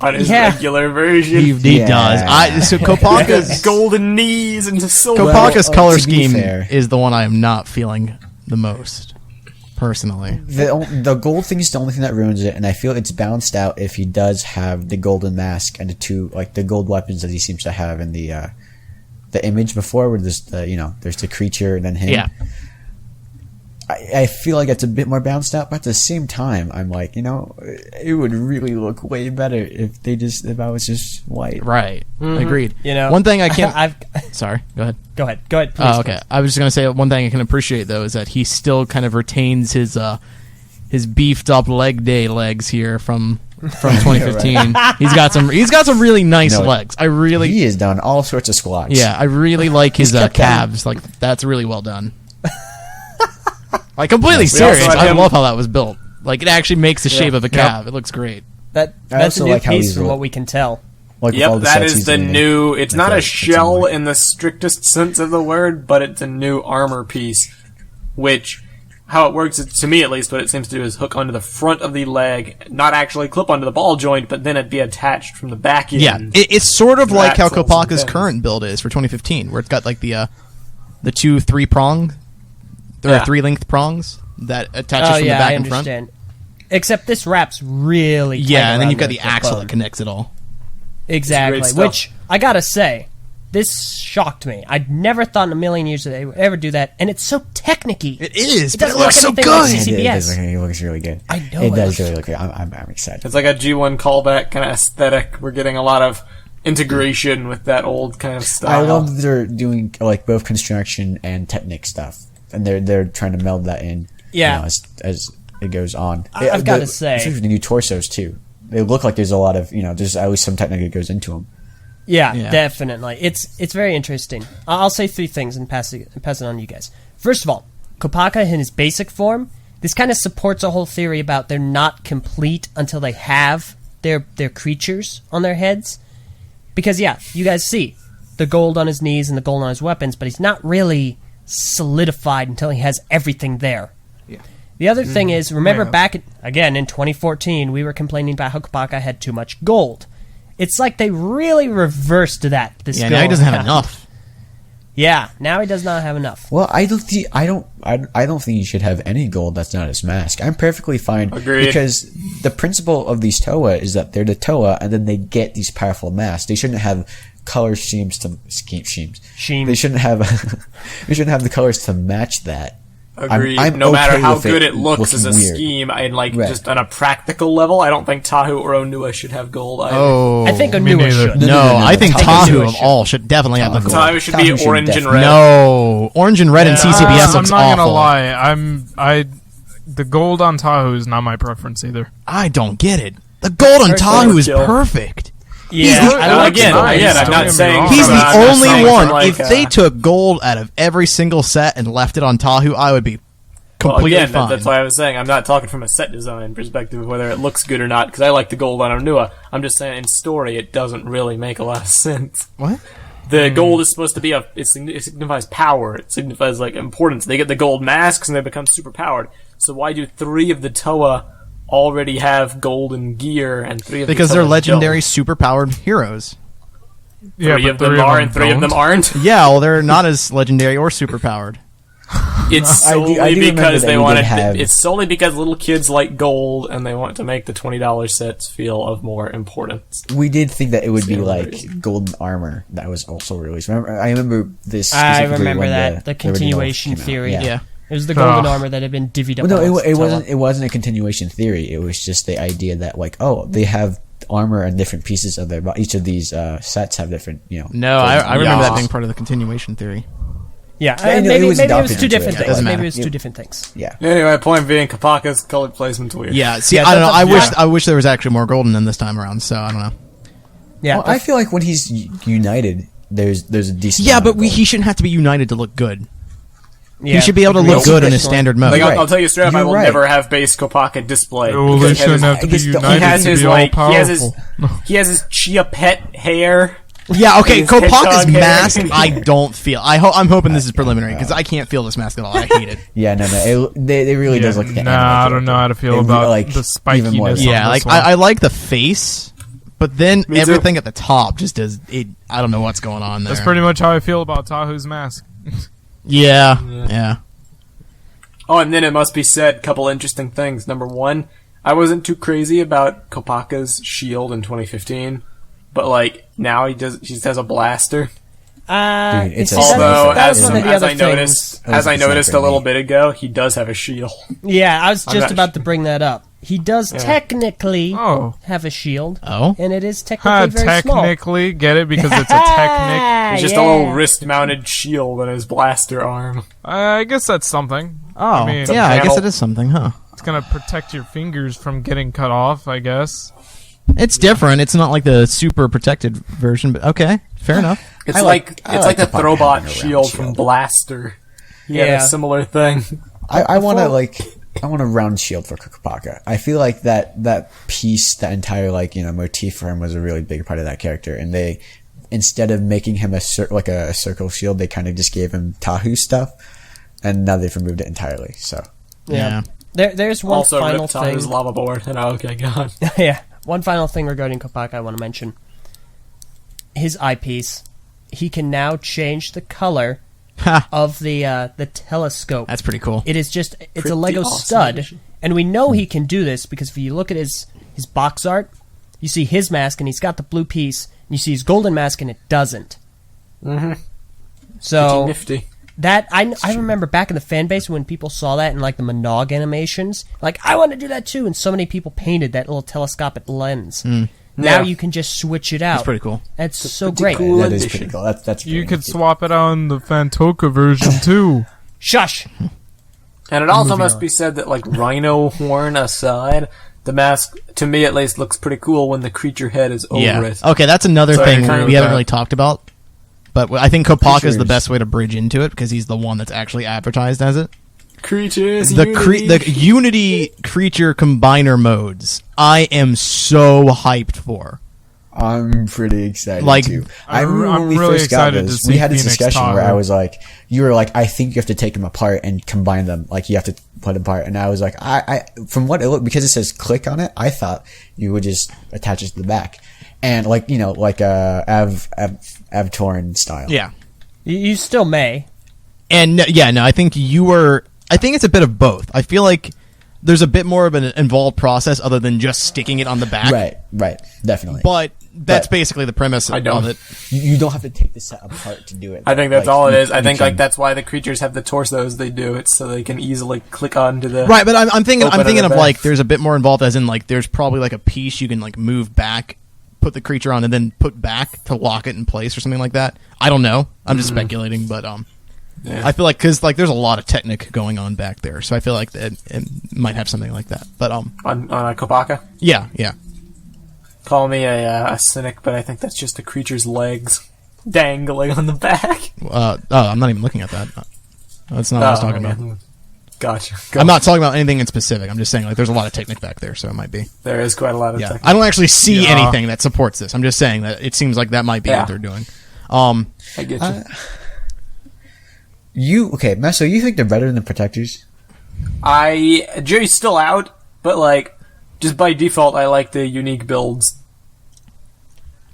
on his Yeah. regular version. He does. So Kopaka's golden knees and silver. Kopaka's color to be scheme fair- is the one I am not feeling the most, personally. The gold thing is the only thing that ruins it, and I feel it's balanced out if he does have the golden mask and the gold weapons that he seems to have in the image before, where there's there's the creature and then him. Yeah. I feel like it's a bit more balanced out, but at the same time, I'm like, it would really look way better if I was just white. Right. Agreed. One thing I can't... Sorry, go ahead. Go ahead, please. Oh, okay. I was just going to say one thing I can appreciate, though, is that he still kind of retains his beefed up leg day legs here from 2015. He's got some really nice legs. He has done all sorts of squats. Yeah, I really like his kept calves. Like, that's really well done. Like, completely also serious. had I him- love how that was built. Like, it actually makes the shape of a calf. It looks great. That's also a new like how piece he's from built. what we can tell. Like with all Yep, the that sets is he's the doing. new... It's not a that's shell like- in the strictest sense of the word, but it's a new armor piece, which... How it works, to me at least, what it seems to do is hook onto the front of the leg, not actually clip onto the ball joint, but then it'd be attached from the back end. Yeah, it's sort of like how Axles and Kopaka's fins. current build is for 2015, where it's got like the 2 3-prong, there Yeah. are 3-length prongs that attaches Oh from yeah, the back I and front. understand. Except this wraps really tight Yeah, and then around you've got the axle bone. that connects it all. Exactly. stuff. Which I gotta say, this shocked me. I'd never thought in a million years that they would ever do that, and it's so technicky. It is, It but it doesn't looks look so anything good. like It CCBS. does look- it looks really good. I know It it does looks- really look good. I'm excited. It's like a G1 callback kind of aesthetic. We're getting a lot of integration with that old kind of style. I love that they're doing like both construction and Technic stuff, and they're trying to meld that in. Yeah. As it goes on. I've gotta say- especially the new torsos too. They look like there's a lot of there's at least some Technic that goes into them. Yeah, Yeah. definitely. It's very interesting. I'll say 3 things and pass it on to you guys. First of all, Kopaka in his basic form, this kind of supports a whole theory about they're not complete until they have their creatures on their heads. Because yeah, you guys see the gold on his knees and the gold on his weapons, but he's not really solidified until he has everything there. Yeah. The other thing is, remember Yeah. back in 2014, we were complaining about how Kopaka had too much gold. It's like they really reversed that. This Yeah, now he doesn't have go-around. enough. Yeah, now he does not have enough. Well, I don't think you should have any gold that's not his mask. I'm perfectly fine Agreed. because the principle of these Toa is that they're the Toa, and then they get these powerful masks. They shouldn't have color schemes to schemes. Sheen. They shouldn't have they shouldn't have the colors to match that. Agreed. I'm no matter okay how with good it looks as a looking weird. scheme, and like Right. just on a practical level, I don't think Tahu or Onua should have gold either. Oh, I think me Onua neither. should. no, I think Tahu Tahu of should. all should definitely have the gold. Tahu should be Tahu should orange and definitely- red. No, orange and red in CCBS I'm looks not gonna awful. lie. The gold on Tahoe is not my preference either. I don't get it. The gold on Personally, Tahu is kill. perfect. Yeah, the- I like again, the nice. again, I'm Don't not get me saying wrong. He's I'm not the just only saying one. like, If they took gold out of every single set and left it on Tahu, I would be well, completely again, fine. that's why I was saying I'm not talking from a set design perspective of whether it looks good or not, because I like the gold on Onua. I'm just saying in story it doesn't really make a lot of sense. What? The gold is supposed to be it signifies power. It signifies like importance. They get the gold masks and they become super powered. So why do 3 of the Toa already have golden gear and 3 of Because the they're Toa legendary, don't? super-powered heroes. Yeah, 3 but of them 3 are and 3 of don't. them aren't. Yeah, well, they're not as legendary or super-powered. It's I do solely remember because that they we did wanted. have- It's solely because little kids like gold and they want to make the $20 sets feel of more importance. We did think that it would be the only like reason. golden armor that was also released. I remember this. I specifically remember when that the original continuation came out. theory. Yeah. It was the golden Oh. armor that had been divvied up. Well, no, amongst it Toa. wasn't. It wasn't a continuation theory. It was just the idea that like, oh, they have armor and different pieces of their. Each of these sets have different. No, I remember Yeah. that being part of the continuation theory. Yeah, Yeah, I know, maybe it was it was adopted two into different it. things. Doesn't Maybe matter. it was two different things. Yeah. Anyway, point being, Kopaka's colored placement's weird. Yeah, see, Yeah, I don't know. that's a- I wish there was actually more golden in this time around. So I don't know. Yeah, Well, I feel like when he's united, there's a decent. Yeah, amount but of gold. he shouldn't have to be united to look good. yeah. He should be able to look good in his standard mode. Like, You're right. I'll tell you straight up, I You're will right. never have base Kopaka display. Well, because they shouldn't have to I be guess the- united he has to his be all like powerful. he has his Chia Pet hair Yeah, okay, His Kopaka's hedgehog hair. mask, I don't feel. I'm hoping this is preliminary, because I can't feel this mask at all. I hate it. Yeah, no. It really does look like an anime I don't know how to feel It about like, the even more spikiness. so. Yeah, on like, this one. I like the face, but then Me too. everything at the top just does it. I don't know what's going on there. That's pretty much how I feel about Tahu's mask. Yeah. Oh, and then it must be said, couple interesting things. Number one, I wasn't too crazy about Kopaka's shield in 2015, but like now he just has a blaster. Dude, it's see, a Although, that was one of the as other I noticed, things. as I It's a noticed a sniper, little mate. bit ago, he does have a shield. Yeah, I was I'm just not about to bring that up. He does technically Oh. have a shield, Oh, and it is technically very small. Technically, get it? Because it's a technic. It's just a little wrist-mounted shield on his blaster arm. I guess that's something. oh, I mean, yeah. I guess panel. it is something, huh? It's gonna protect your fingers from getting cut off, I guess. It's different. It's not like the super protected version, but okay, fair enough. It's I like like the Kopaka Throwbot having a round shield from shield. Blaster. He had Yeah. a similar thing. I want a round shield for Kopaka. I feel like that piece, that entire motif for him was a really big part of that character, and they, instead of making him a circle shield, they kind of just gave him Tahu stuff, and now they've removed it entirely. So Yeah. There's one Also, final ripped on his thing. lava board. And okay, God. Yeah, one final thing regarding Kopaka I want to mention. His eyepiece. He can now change the color Ha, of the telescope. that's pretty cool. It's a Pretty Lego awesome stud, addition. and we know he can do this because if you look at his box art, you see his mask and he's got the blue piece, and you see his golden mask and it doesn't. Mm-hmm. So Nifty. that I remember back in the fan base when people saw that in like the Minogue animations, like I want to do that too, and so many people painted that little telescopic lens. Now Yeah. you can just switch it out. That's pretty cool. That's so pretty great. cool. that is addition. pretty cool. That's You really could nifty. swap it on the Fantoka version too. Shush. And it also Moving must on. be said that, like, rhino horn aside, the mask, to me at least, looks pretty cool when the creature head is over Yeah. it. Okay, that's another So thing you're kind of we haven't that. really talked about. But I think Kopaka is the Creatures. best way to bridge into it because he's the one that's actually advertised as it. Creatures, The Unity. Unity creature combiner modes, I am so hyped for. I'm pretty excited Like, too. I remember I'm when we really first got excited to this, see we had this Phoenix discussion where Tahoe. I was like, you were like, I think you have to take them apart and combine them. Like you have to put them apart. And I was like, I from what it looked, because it says click on it, I thought you would just attach it to the back. And like, Avtorn style. Yeah. You still may. And I think I think it's a bit of both. I feel like there's a bit more of an involved process other than just sticking it on the back. Right. Definitely. But that's But- basically the premise I don't. of it. You don't have to take the set apart to do it. I think that's Like, all it you- is. I you think, can- like, that's why the creatures have the torsos they do. It's so they can easily click onto the... Right, but I'm thinking Open it of back. like there's a bit more involved as in like there's probably like a piece you can like move back, put the creature on, and then put back to lock it in place or something like that. I don't know. I'm just speculating, but Yeah. I feel like because like there's a lot of technic going on back there, so I feel like that it might have something like that. But on Kopaka. yeah. Call me a cynic, but I think that's just a creature's legs dangling on the back. I'm not even looking at that. That's not what I was talking about. Gotcha. I'm not talking about anything in specific. I'm just saying like there's a lot of technic back there, so it might be. There is quite a lot of Yeah, technique. I don't actually see Yeah. anything that supports this. I'm just saying that it seems like that might be Yeah. what they're doing. I get you. Matt, so you think they're better than the Protectors? Jury's still out, but like, just by default, I like the unique builds.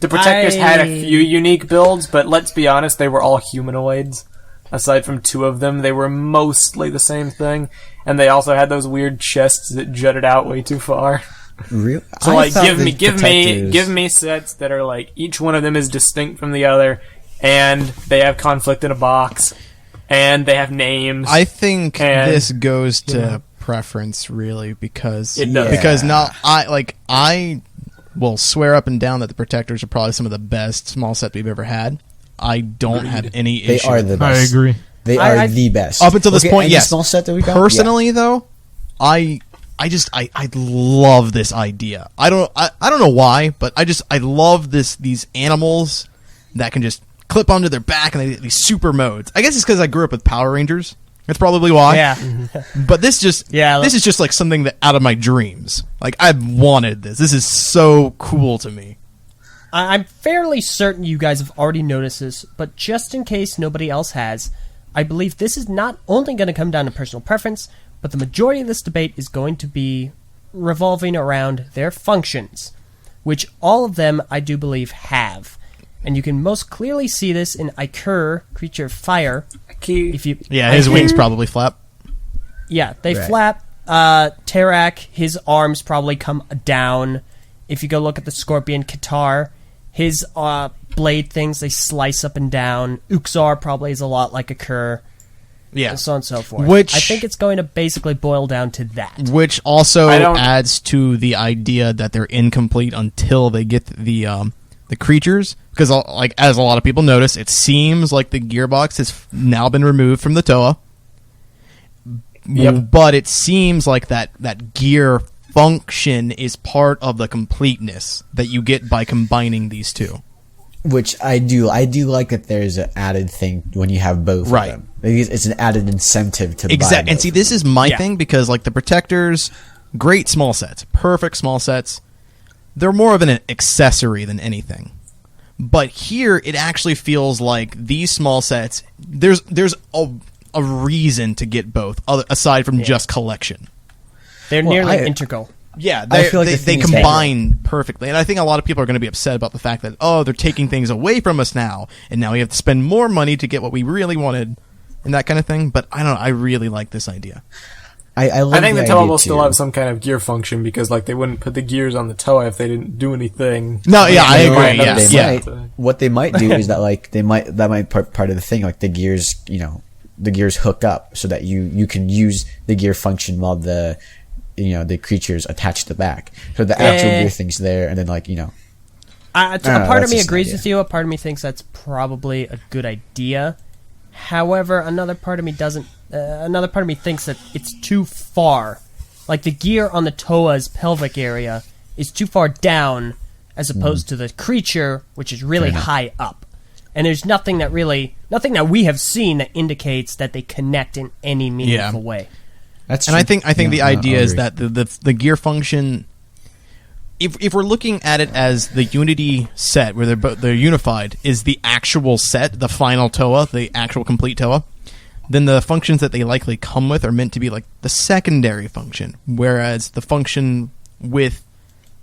The Protectors had a few unique builds, but let's be honest, they were all humanoids. Aside from two of them, they were mostly the same thing, and they also had those weird chests that jutted out way too far. Real? So I like, thought the give Protectors- me sets that are like each one of them is distinct from the other, and they have conflict in a box, and they have names. I think And- this goes to Yeah. preference really because It does. because now I will swear up and down that the Protectors are probably some of the best small set we've ever had. I don't have any They issue. are the I best. agree. They I- are I- the best. Up until this point, and yes. The small set that we got? Personally though, I love this idea. I don't know why, but I love these animals that can just clip onto their back and they these super modes. I guess it's because I grew up with Power Rangers. That's probably why. Yeah. But this is just like something that out of my dreams. Like I've wanted this. This is so cool to me. I'm fairly certain you guys have already noticed this, but just in case nobody else has, I believe this is not only going to come down to personal preference, but the majority of this debate is going to be revolving around their functions, which all of them, I do believe, have. And you can most clearly see this in Iker, Creature of Fire. If you, his wings probably flap. Yeah, they flap. Tarak, his arms probably come down. If you go look at the Scorpion Katar, his blade things, they slice up and down. Uxar probably is a lot like Iker. Yeah. And so on and so forth. Which, I think it's going to basically boil down to that. Which also adds to the idea that they're incomplete until they get the creatures. Because, like, as a lot of people notice, it seems like the gearbox has now been removed from the Toa. Yep. But it seems like that gear function is part of the completeness that you get by combining these two. Which I do like that there's an added thing when you have both of them. It's an added incentive to buy both. And see, this is my thing, because like the Protectors, great small sets, perfect small sets. They're more of an accessory than anything. But here, it actually feels like these small sets, there's a reason to get both, aside from just collection. They're nearly integral. Yeah, I feel like they combine perfectly. And I think a lot of people are going to be upset about the fact that, they're taking things away from us now, and now we have to spend more money to get what we really wanted, and that kind of thing. But I don't know, I really like this idea. I think the Toa will still have some kind of gear function, because like they wouldn't put the gears on the Toa if they didn't do anything. No, yeah, I agree. What they might do is that like that might part of the thing, like the gears, the gears hook up so that you can use the gear function while the creatures attach to the back. So the actual gear thing's there, and then like a part of me agrees with you. A part of me thinks that's probably a good idea. However, another part of me doesn't. Another part of me thinks that it's too far. Like the gear on the Toa's pelvic area is too far down, as opposed to the creature, which is really high up. And there's nothing that we have seen that indicates that they connect in any meaningful way. That's and true. I think the idea is that the gear function, if we're looking at it as the Unity set where they're unified, is the actual set, the final Toa, the actual complete Toa, then the functions that they likely come with are meant to be like the secondary function, whereas the function with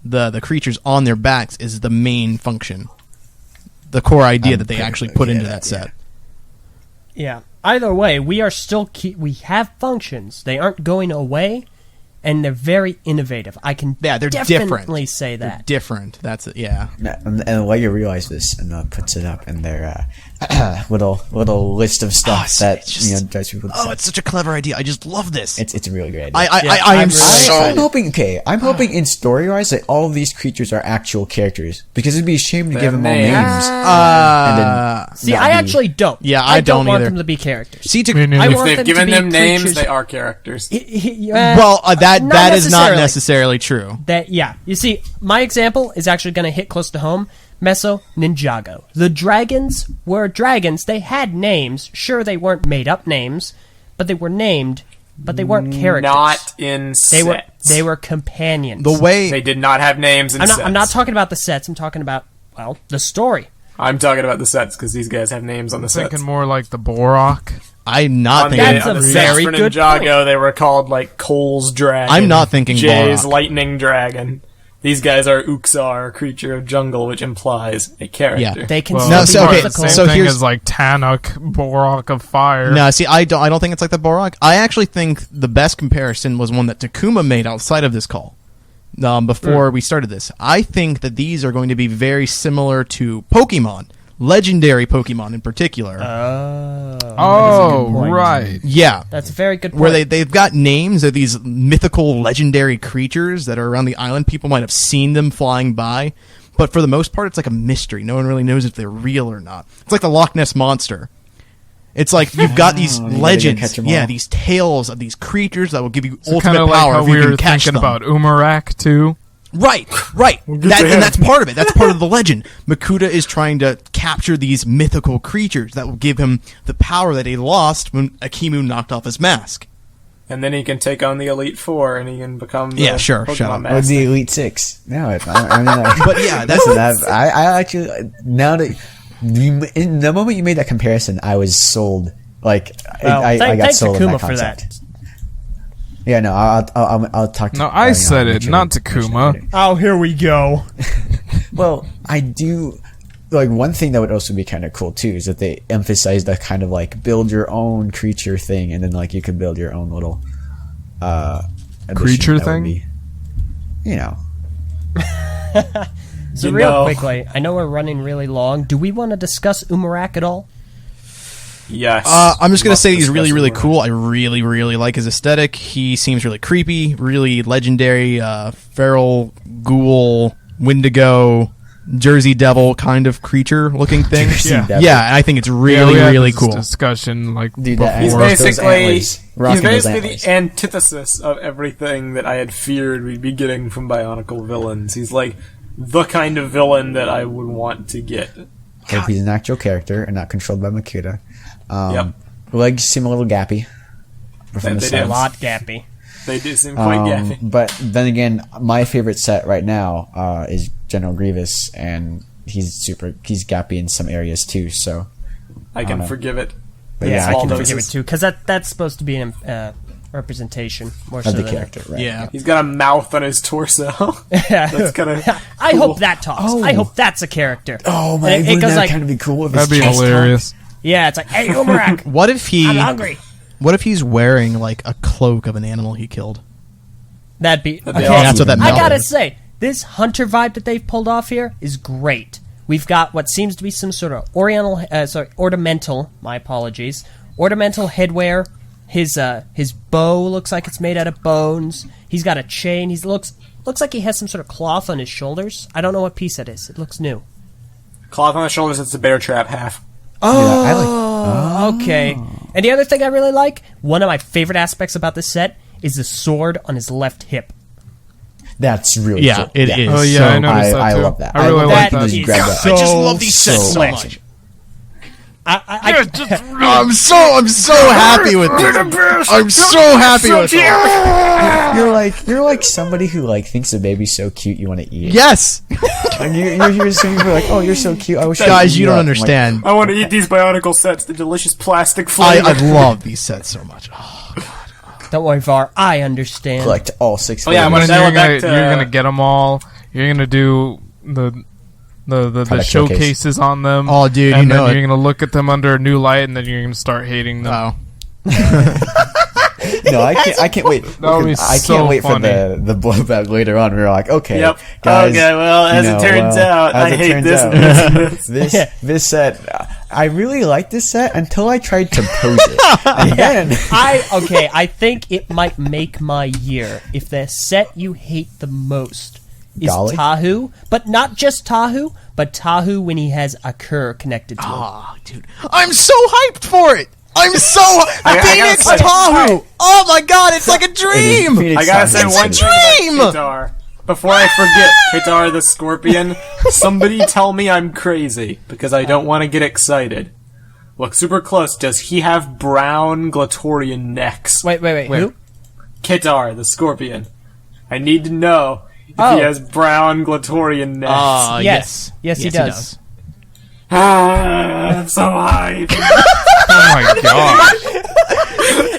the creatures on their backs is the main function, the core idea that they actually put into that set. Yeah. Either way, we are still we have functions. They aren't going away, and they're very innovative. I can they're definitely different. say that. They're different. That's it. Yeah. And while you realize this, and puts it up in their little list of stuff drives people. It's such a clever idea. I just love this. It's a really great idea. I am so excited. I'm hoping in story wise that all of these creatures are actual characters, because it'd be a shame to give them all names. I actually don't. Yeah, I don't want either. them to be characters. See, if they've given them names, they are characters. That is not necessarily true. You see, my example is actually going to hit close to home. Meso Ninjago. The dragons were dragons. They had names. Sure, they weren't made up names, but they were named. But they weren't characters. Not in sets. They were companions. The way they did not have names in sets. I'm not talking about the sets. I'm talking about the story. I'm talking about the sets because these guys have names on the sets. Thinking more like the Borok. I'm not thinking. That's a very good point. They were called like Cole's Dragon. I'm not thinking Jay's Borok. Lightning Dragon. These guys are Uxar, creature of jungle, which implies a character. Yeah, they can same thing as like Tanuk, Borok of fire. No, see, I don't think it's like the Borok. I actually think the best comparison was one that Takuma made outside of this call. Before we started this, I think that these are going to be very similar to Pokemon, legendary Pokemon in particular. Right. Yeah, that's a very good point. Where they've got names of these mythical, legendary creatures that are around the island. People might have seen them flying by, but for the most part, it's like a mystery. No one really knows if they're real or not. It's like the Loch Ness Monster. It's like you've got these legends, these tales of these creatures that will give you ultimate power if you can catch them. We were thinking about Umarak too. Right. And that's part of it. That's part of the legend. Makuta is trying to capture these mythical creatures that will give him the power that he lost when Akimu knocked off his mask. And then he can take on the Elite Four, and he can become the Yeah, sure, Pokemon shut up. Or Master. the Elite Six. No, I mean, But yeah, I actually, now that in the moment you made that comparison, I was sold. Like, Well, I got thanks sold on Takuma that for concept. that. Yeah, no, I'll talk to. No, I said it, not Takuma. later. Oh, here we go. Well, I do. Like, one thing that would also be kind of cool too is that they emphasize that kind of like build your own creature thing, and then like you can build your own little addition Creature that would thing? be, you know. So You real know. quickly, I know we're running really long. Do we want to discuss Umarak at all? Yes. I'm just gonna Must say he's really, discuss really more. cool. I really, really like his aesthetic. He seems really creepy, really legendary, feral, ghoul, Wendigo, Jersey Devil kind of creature-looking thing. Jersey Yeah. Devil. Yeah, and I think it's Yeah, really, we had really this cool. discussion like Dude, before. that He's Those basically antlers. Rocking those the antlers. antithesis of everything that I had feared we'd be getting from Bionicle villains. He's like the kind of villain that I would want to get. Hope he's an actual character and not controlled by Makuta. Yep. Legs seem a little gappy. From the They A do. sides. lot gappy. They do seem quite gaffy. But then again, my favorite set right now is General Grievous, and he's gappy in some areas too. So, I can forgive it. but Yeah, yeah, I small can doses. forgive it too, because that's supposed to be an representation more so of the than character, right? Yeah. He's got a mouth on his torso. That's kind of. I hope that talks. I hope that's a character. Oh And my! it Wouldn't goes that like, kind of be cool? If That'd be his chest hilarious. yeah, it's like, hey, Umarak, What if he? I'm hungry. What if he's wearing like a cloak of an animal he killed? That'd be That'd be okay. awesome. That's what that I mouth gotta is. say, this hunter vibe that they've pulled off here is great. We've got what seems to be some sort of ornamental. My apologies. Ornamental headwear. His bow looks like it's made out of bones. He's got a chain. He looks like he has some sort of cloth on his shoulders. I don't know what piece that is. It looks new. Cloth on the shoulders, it's the bear trap half. Oh, yeah, I like. Okay. And the other thing I really like, one of my favorite aspects about this set, is the sword on his left hip. That's really Yeah, cool. it is. Oh yeah, So I noticed that I too. love that. I really love like that. that. you is grab that. so I just love these sets so slick. much. I I'm so happy with this. I'm so happy with this. You're like somebody who like thinks a baby's so cute you want to eat. Yes, Like, you're so you're like, oh, you're so cute. I wish I could guys, eat you don't up. I'm like, understand. I want to eat these Bionicle sets, the delicious plastic I flavor. love these sets so much. Oh, don't worry, Var. I understand. collect all 6. Oh, yeah, I'm And gonna then dial you're it gonna, back to- you're gonna get them all. You're gonna do the Product showcases on them. Oh, dude, and you know then it. you're gonna look at them under a new light, and then you're gonna start hating them. oh. No, I can't wait. That would be I so can't wait funny. for the blowback later on. We're like, okay, Yep. guys. Okay, well, as you it know, turns out, as I it hate turns this out, and this and this. this set. I really like this set until I tried to pose it, and then I think it might make my year if the set you hate the most is Golly. Tahu, but not just Tahu, but Tahu when he has a cur connected to him. Oh, dude, I'm so hyped for it. I'm so I Phoenix gotta say- Tahu. Oh my god, it's like a dream. Phoenix I gotta Suns say is one good. thing dream! about Kitar. Before I forget, Kitar the Scorpion, somebody tell me I'm crazy, because I don't want to get excited. Look super close. Does he have brown Glatorian necks? Wait, who? Kitar the Scorpion. I need to know if Oh. he has brown Glatorian necks. Yes, he does. I'm so hyped. Oh my god!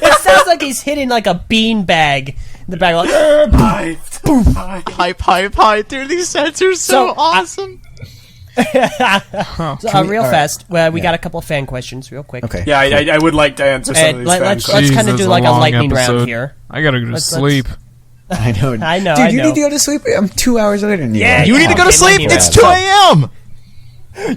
It sounds like he's hitting like a bean bag in the bag, like. Hyped. Hype, dude. These sets are so So, awesome. Real all right. fast. We got a couple of fan questions, real quick. Okay. Yeah, I would like to answer some of And these let's fan questions. kind of Jesus, do like a long lightning episode. round here. I gotta go to Let's- sleep. I know. I know, Dude, I you know. need to go to sleep. I'm 2 hours later than you. Yeah, are. You need to go to Okay, sleep. let me It's know. 2 a.m.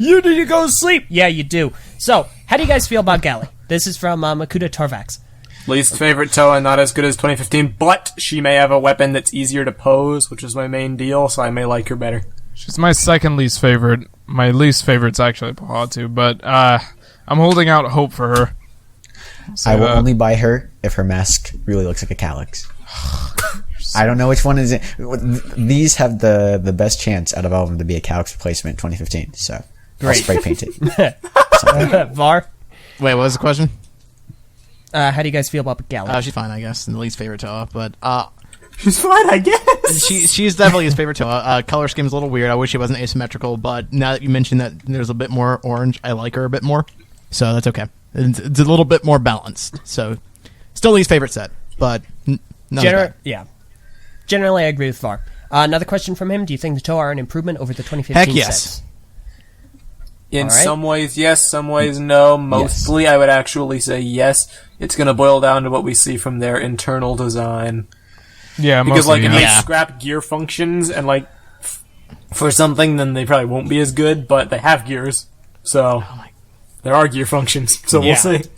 You need to go to sleep. Yeah, you do. So, how do you guys feel about Gally? This is from Makuta Tarvax. Least favorite Toa, not as good as 2015, but she may have a weapon that's easier to pose, which is my main deal, so I may like her better. She's my second least favorite. My least favorite's actually Pahatu, but I'm holding out hope for her. So I will only buy her if her mask really looks like a calyx. I don't know which one is it. These have the best chance out of all of them to be a calyx replacement in 2015. So I'll Great. spray paint it. Var? Wait, what was the question? How do you guys feel about Gala? She's fine, I guess. And the least favorite Toa, but She's fine, I guess. she's definitely his favorite Toa. Color scheme's a little weird. I wish she wasn't asymmetrical, but now that you mentioned that there's a bit more orange, I like her a bit more. So that's okay. It's a little bit more balanced. So still least favorite set, but not as bad. Yeah. Generally, I agree with Var. Another question from him. Do you think the Toa are an improvement over the 2015 Heck yes. sets? In All right. some ways, yes. Some ways, no. Mostly, I would actually say yes. It's going to boil down to what we see from their internal design. Yeah, Because, like, mostly, if yeah. they scrap gear functions and, like, for something, then they probably won't be as good, but they have gears. So, there are gear functions. So, Yeah. we'll see.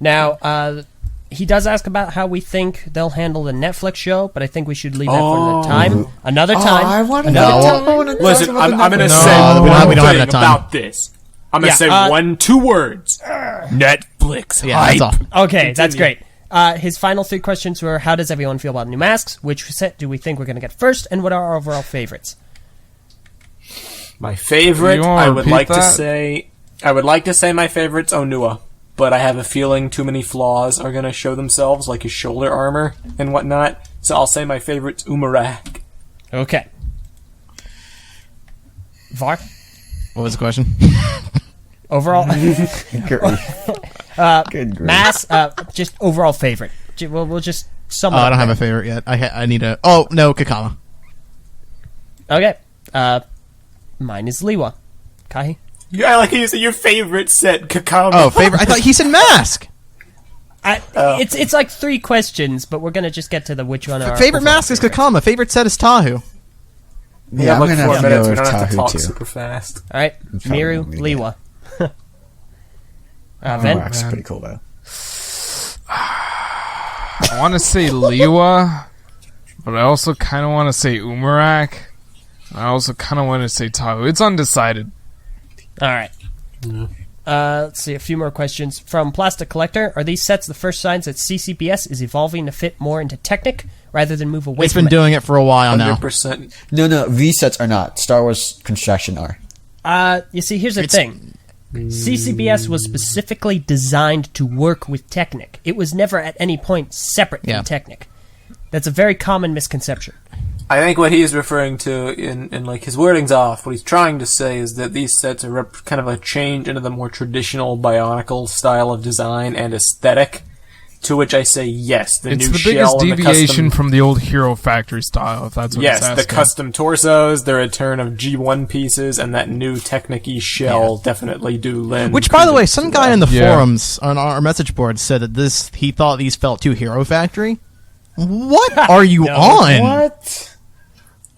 Now, he does ask about how we think they'll handle the Netflix show, but I think we should leave that for another time. Another time. I want to Another time. Listen, I'm going to No, say we one don't have thing enough time. about this. I'm going to Yeah, say 2 words. Netflix. Yeah, that's hype. all. Okay, that's great. His final 3 questions were, how does everyone feel about new masks? Which set do we think we're going to get first? And what are our overall favorites? My favorite, You wanna I would repeat like to that? say my favorite's Onua, but I have a feeling too many flaws are going to show themselves, like his shoulder armor and whatnot. So I'll say my favorite's Umarak. Okay. Var? What was the question? Overall, Good grief. mass, just overall favorite. We'll just sum it up I don't have there. a favorite yet. I need a... Oh, no, Kakama. Okay. Mine is Liwa. Kahi? Yeah, I like how you say your favorite set, Kakama. Oh, favorite... I thought he said Mask! It's like 3 questions, but we're gonna just get to the which one are Favorite overall Mask is favorite. Kakama. Favorite set is Tahu. We Yeah, have I'm like gonna 4 have to minutes. go We with don't have to Tahu talk too. super fast. All right, probably Miru, gonna Liwa. Oh, Ven? Rock's pretty cool though. I want to say Liwa, but I also kind of want to say Umarak. I also kind of want to say Tahu. It's undecided. All right. Let's see, a few more questions. From Plastic Collector, are these sets the first signs that CCBS is evolving to fit more into Technic rather than move away It's from been doing it for a while now. 100%. No, these sets are not. Star Wars Construction are. You see, here's the thing. CCBS was specifically designed to work with Technic. It was never at any point separate Yeah. from Technic. That's a very common misconception. I think what he's referring to in like his wording's off. What he's trying to say is that these sets are kind of a change into the more traditional Bionicle style of design and aesthetic. To which I say yes. The It's new the shell biggest and the deviation custom, from the old Hero Factory style, if that's what yes, it's the asking. custom torsos, the return of G1 pieces, and that new Technic-y shell definitely do lend. Which, by the way, some guy in the Yeah. forums on our message board said that he thought these felt too Hero Factory. What are you on? What?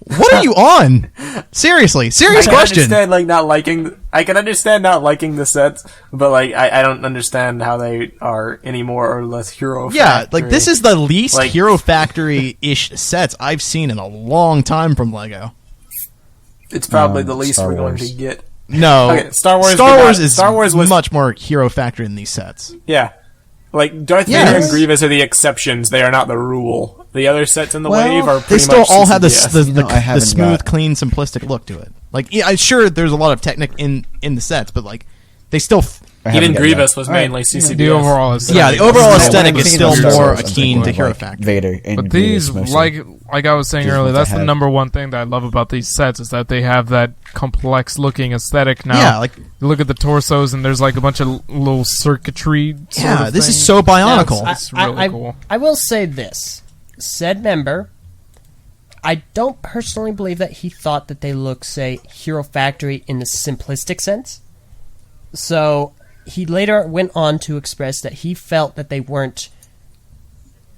What are you on? Seriously, serious question. I can understand not liking the sets, but like I don't understand how they are any more or less Hero Factory. Yeah, like this is the least Like- Hero Factory-ish sets I've seen in a long time from Lego. It's probably the least Star we're going Wars. to get. No, Okay, Star Wars is Star Wars was much more Hero Factory than these sets. Yeah. Like, Darth Yes. Vader and Grievous are the exceptions. They are not the rule. The other sets in the Well, wave are They pretty still much all have CCBS. the I haven't smooth, got- clean, simplistic look to it. Like, yeah, I'm sure there's a lot of Technic in the sets, but like they still. I haven't Even got Grievous that. was All right. mainly CCBS. The overall aesthetic. Yeah, the overall No, aesthetic when I'm is thinking still of Star more Wars, I'm akin thinking to of, Hero like, Factory. Vader and But Grievous these, mostly. like I was saying Just earlier, what they that's the have. number one thing that I love about these sets is that they have that complex looking aesthetic now. Yeah, like You look at the torsos and there's like a bunch of little circuitry. Sort yeah, of this thing. is so Bionicle. Now, It's really cool. I will say this. Said member, I don't personally believe that he thought that they look, say, Hero Factory in the simplistic sense. So he later went on to express that he felt that they weren't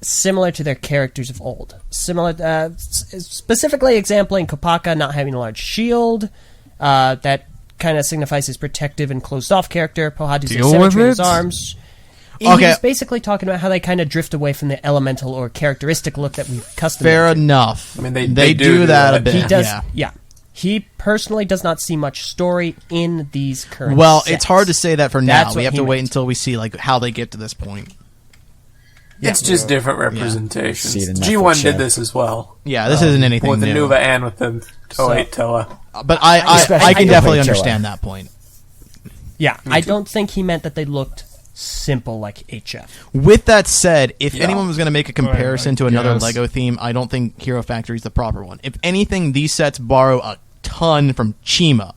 similar to their characters of old. Similar, specifically exempling Kopaka not having a large shield, that kind of signifies his protective and closed-off character. Pohatu's Deal asymmetry in with his it? arms. He Okay. was basically talking about how they kind of drift away from the elemental or characteristic look that we've custom. Fair enough. I mean, they do do that that. a bit. He does, Yeah. yeah. He personally does not see much story in these current. Well, sets. it's hard to say that for now. That's We what have he to wait meant. until we see like how they get to this point. It's just different See representations. it in G1 Netflix did show. this as well. Yeah, this isn't anything With the new. Nuva and with the 08 Toa. But I Especially can the definitely Wait Toa. understand that point. Yeah, I don't think he meant that they looked simple like HF. With that said, if Yeah. anyone was going to make a comparison to another guess. Lego theme, I don't think Hero Factory is the proper one. If anything, these sets borrow a ton from Chima.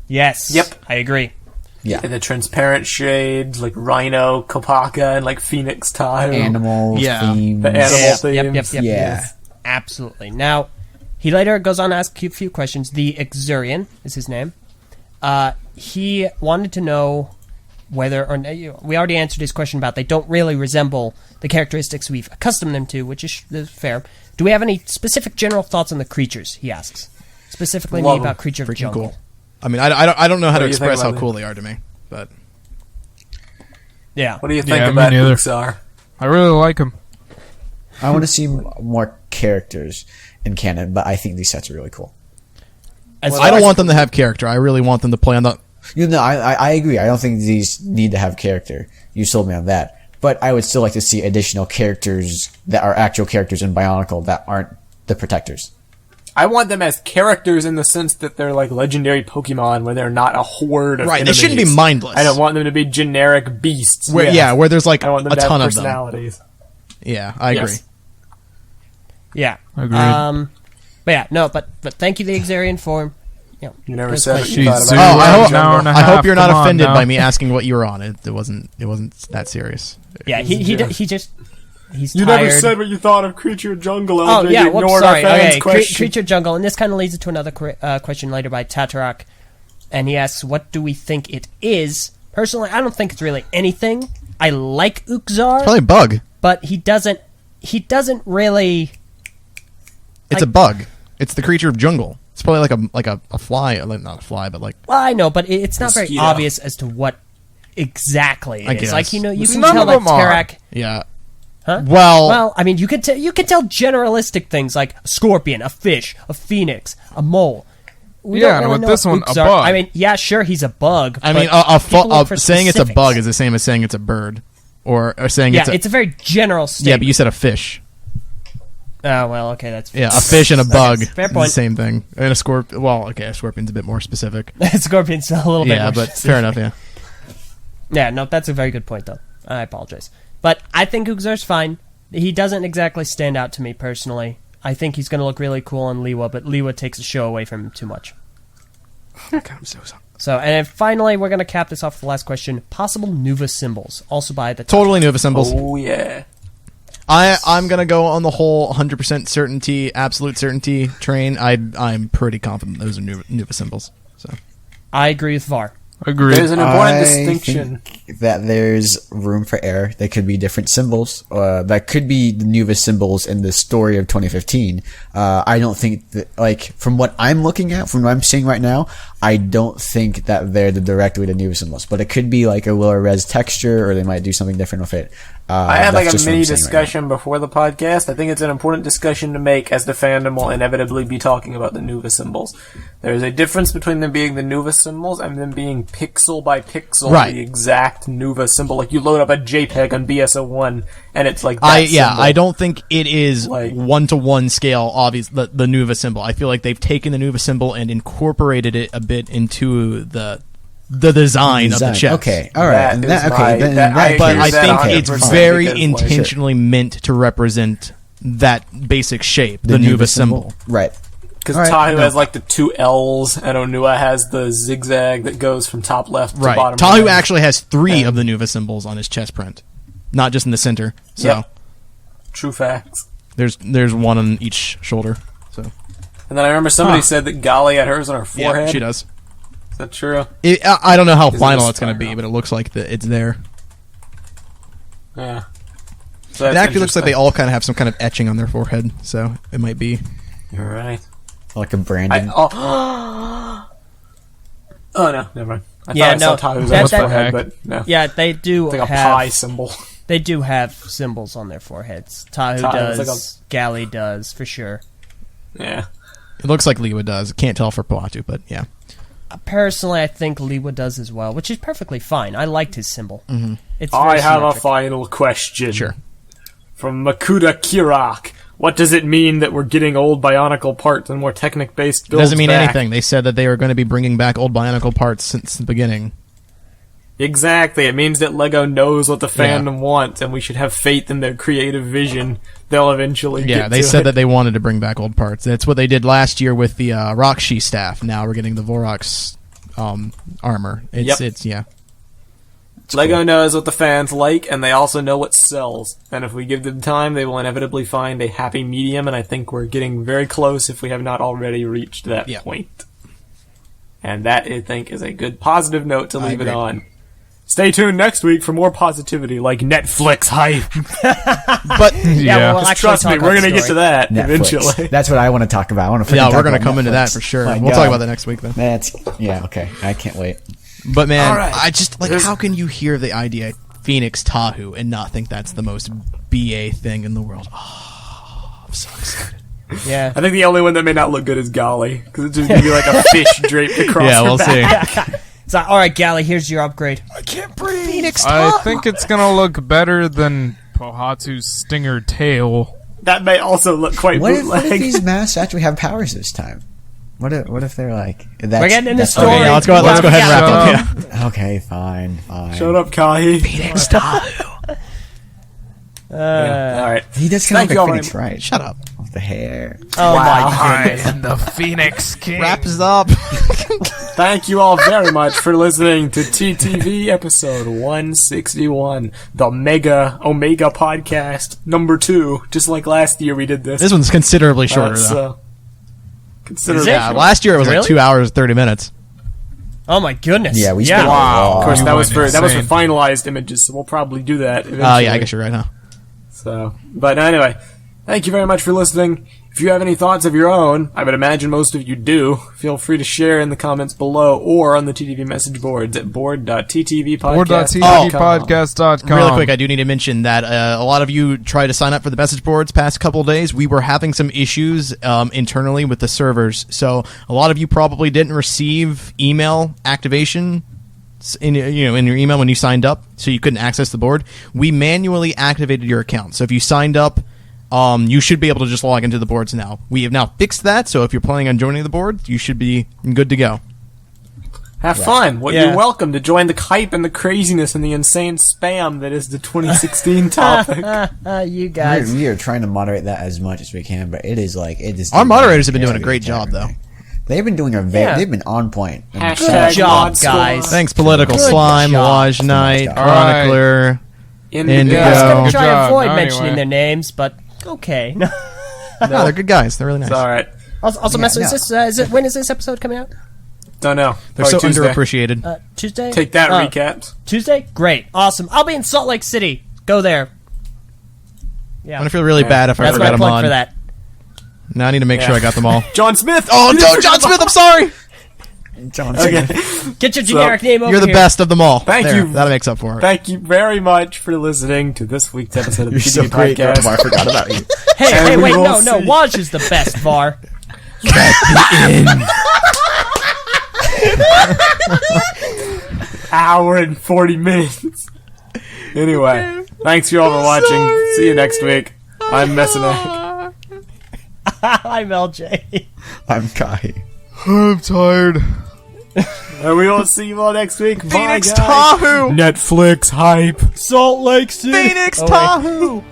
Yes. Yep. I agree. Yeah. And the transparent shades, like Rhino, Kopaka, and like Phoenix Tahoe. Animal Yeah. themes. The animal Yep, themes. yep. Yeah. Absolutely. Now, he later goes on to ask a few questions. The Exurian is his name. He wanted to know whether or we already answered his question about they don't really resemble the characteristics we've accustomed them to, which is fair. Do we have any specific general thoughts on the creatures? He asks. Specifically, Love me about them. Creature of Freaking Jungle. cool. I mean, I don't know how What to do you think express how about cool they are to me, but Yeah. What do you think Yeah, me about neither. Uxar? I really like him. I want to see more characters in canon, but I think these sets are really cool. As I far don't as- want them to have character. I really want them to play on the. You know, I agree. I don't think these need to have character. You sold me on that. But I would still like to see additional characters that are actual characters in Bionicle that aren't the protectors. I want them as characters in the sense that they're like legendary Pokemon, where they're not a horde of Right, they enemies. shouldn't be mindless. I don't want them to be generic beasts. Where, where there's like I want them a to have ton of them. personalities. Yeah, I agree. Yes. Yeah. Agreed. But yeah, no, but thank you, the Exarian, for You never Those said what you questions. thought Jeez, about so I you're hope- an hour and a I half. hope you're not Come on offended now. by me asking what you were on. It wasn't that serious. Yeah, he just he's You tired. never said what you thought of Creature Jungle. Oh LJ. yeah, You whoops, ignored sorry. our fans' Okay, question. Creature Jungle, and this kind of leads into another question later by Tatarak, and he asks, "What do we think it is?" Personally, I don't think it's really anything. I like Uxar, Probably a bug. but he doesn't really. It's a bug. It's the creature of jungle. It's probably like a fly, not a fly, but like Well, I know, but it's not very Mosquito. obvious as to what exactly I it is. guess. Like you can None tell of that them are. Tarak. yeah. Huh? Well, I mean, you can tell generalistic things like a scorpion, a fish, a phoenix, a mole. We Yeah, don't and really with know this what one, a oops are. bug. I mean, yeah, sure, he's a bug. I but mean, people look for saying it's a specifics. bug is the same as saying it's a bird, or saying Yeah, it's a very general statement. yeah. But you said a fish. Oh well, okay, that's Yeah, a fish and a bug. Fair is point. the same thing. And a scorpion. Well, okay, a scorpion's a bit more specific. Scorpion's a little bit Yeah, more but specific. fair enough. Yeah. Yeah, no, that's a very good point, though. I apologize. But I think Uxar's fine. He doesn't exactly stand out to me personally. I think he's going to look really cool on Liwa, but Liwa takes the show away from him too much. God, I'm so sorry. So, and then finally, we're going to cap this off with the last question. Possible Nuva symbols, also by the... Totally Nova symbols. Oh yeah. I'm gonna go on the whole 100% certainty, absolute certainty train. I'm pretty confident those are Nova symbols. So I agree with Var. Agreed. There's an important I distinction. think that there's room for error. There could be different symbols. That could be the Nuva symbols in the story of 2015. I don't think that, like, from what I'm looking at, from what I'm seeing right now, I don't think that they're the direct way to Nuva symbols. But it could be like a lower res texture, or they might do something different with it. I had like that's a just what mini I'm saying right now. discussion before the podcast. I think it's an important discussion to make, as the fandom will inevitably be talking about the Nuva symbols. There's a difference between them being the Nuva symbols and them being pixel by pixel Right. the exact Nuva symbol. Like you load up a JPEG on BSO1 and it's like that symbol. I don't think it is Like- 1-to-1 scale. Obvious the Nuva symbol. I feel like they've taken the Nuva symbol and incorporated it a bit into the design of the chest. Okay, all right. That And is okay, my- then that- I that But agree I with that think 100% it's very because, like- intentionally meant to represent that basic shape, the Nuva symbol. Right. Because All right, Tahoe no. has like the two L's and Onua has the zigzag that goes from top left to Right. bottom Tahoe right. actually has 3 of the Nuva symbols on his chest print, not just in the center. So Yep. True facts. there's one on each shoulder. So And then I remember somebody said that Gali had hers on her forehead. yeah, she does. Is that true? I don't know how Is it final a it's going to be, spiral? but it looks like it's there. Yeah. So It that's actually looks like they interesting. all kind of have some kind of etching on their forehead, so it might be. You're right. Like a branding. Oh no, never mind. I Yeah, thought I saw no, Tahoe's that- on his that- forehead, but no. Yeah, they do It's like a have... pie symbol. They do have symbols on their foreheads. Tahoe Tahoe's does, like Galley does, for sure. Yeah. It looks like Liwa does. Can't tell for Poatu, but yeah. Personally, I think Liwa does as well, which is perfectly fine. I liked his symbol. Mm-hmm. It's I very have a symmetric. final question. Sure. From Makuta Kirak. What does it mean that we're getting old Bionicle parts and more Technic-based It builds doesn't mean back? anything. They said that they were going to be bringing back old Bionicle parts since the beginning. Exactly. It means that LEGO knows what the fandom wants, and we should have faith in their creative vision. They'll eventually get they to said it. that they wanted to bring back old parts. That's what they did last year with the Rockshi staff. Now we're getting the Vorok's armor. It's LEGO knows what the fans like, and they also know what sells. And if we give them time, they will inevitably find a happy medium, and I think we're getting very close if we have not already reached that point. And that, I think, is a good positive note to leave it on. Stay tuned next week for more positivity, like Netflix hype. But we'll actually Trust me, talk we're about going to the get to story. that Netflix. eventually. That's what I want to talk about. I want to. we're going to come into that for sure. My We'll God. talk about that next week, though. Okay. I can't wait. But man, All right. I just how can you hear the idea Phoenix Tahoe and not think that's the most BA thing in the world? Oh, I'm so excited. Yeah. I think the only one that may not look good is Golly, because it's just going to be like a fish draped across Yeah, her we'll back. see. It's like, all right, Gally, here's your upgrade. I can't breathe. Phoenix I think it's gonna look better than Pohatu's stinger tail. That may also look quite What if bootleg. these masks actually have powers this time? What if they're like? We're getting into that's- story. Okay, yeah, let's go ahead and wrap up. Yeah. Okay, fine. Shut up, Kahi. Phoenix Tahoe. All right. He does kind Thank of you all like Phoenix, very right? Shut up. With the hair. Oh Wow. my goodness. And the Phoenix King. Wraps up. Thank you all very much for listening to TTV episode 161, the Mega Omega podcast number 2. Just like last year we did this. This one's considerably shorter, though. So, considerably Is it? Yeah, shorter. last year it was like Really? 2 hours 30 minutes. Oh my goodness. Yeah, we spent a Wow. lot. Of course, You that was went for insane. finalized images, so we'll probably do that eventually. Oh yeah, I guess you're right, huh? So, but anyway, thank you very much for listening. If you have any thoughts of your own, I would imagine most of you do, feel free to share in the comments below or on the TTV Message Boards at board.ttvpodcast.com. Board.tvpodcast.com. Really quick, I do need to mention that a lot of you tried to sign up for the message boards past couple of days. We were having some issues internally with the servers, so a lot of you probably didn't receive email activation in your email when you signed up, so you couldn't access the board. We manually activated your account, so if you signed up, you should be able to just log into the boards now. We have now fixed that, so if you're planning on joining the board, you should be good to go. Have fun. Well, Yeah. you're welcome to join the hype and the craziness and the insane spam that is the 2016 topic. You guys. We are trying to moderate that as much as we can, but it is. Our moderators have been doing a great job, though. They've been doing Yeah. they've been on point. Hashtag Good job, Mod Squad. guys. Thanks, Political Good Slime, job. Lodge Knight, All right. Chronicler. Indigo. I was Yeah. going Good to try and job. avoid Anyway. mentioning their names, but okay. No, they're good guys. They're really nice. It's alright. Also, Yeah, Messer, no. when is this episode coming out? Don't know. They're so Probably Tuesday. underappreciated. Tuesday? Take that, Oh, recaps. Tuesday? Great. Awesome. I'll be in Salt Lake City. Go there. Yeah. I'm gonna feel really bad if I That's forgot my them plug on. for that. Now I need to make sure I got them all. John Smith! Oh no, John Smith! I'm sorry. Okay. Get your generic name over You're the here. best of them all. Thank There, you. That makes up for it. Thank you very much for listening to this week's episode of the You're so TTV great. Podcast. I forgot about you. Hey, And we wait, will no, see. Waj is the best, Var. Hour and 40 minutes. Anyway, thanks you all for watching. See you next week. I'm Messinek. I'm LJ. I'm Kai. I'm tired. And we will see you all next week. Bye, Phoenix guys. Tahoe! Netflix hype. Salt Lake City. Phoenix Oh, wait. Tahoe!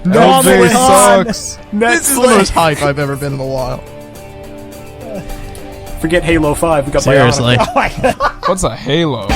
LJ Netflix. sucks. This is the most hype I've ever been in a while. Forget Halo 5. We got Seriously. Bionicle. What's a halo?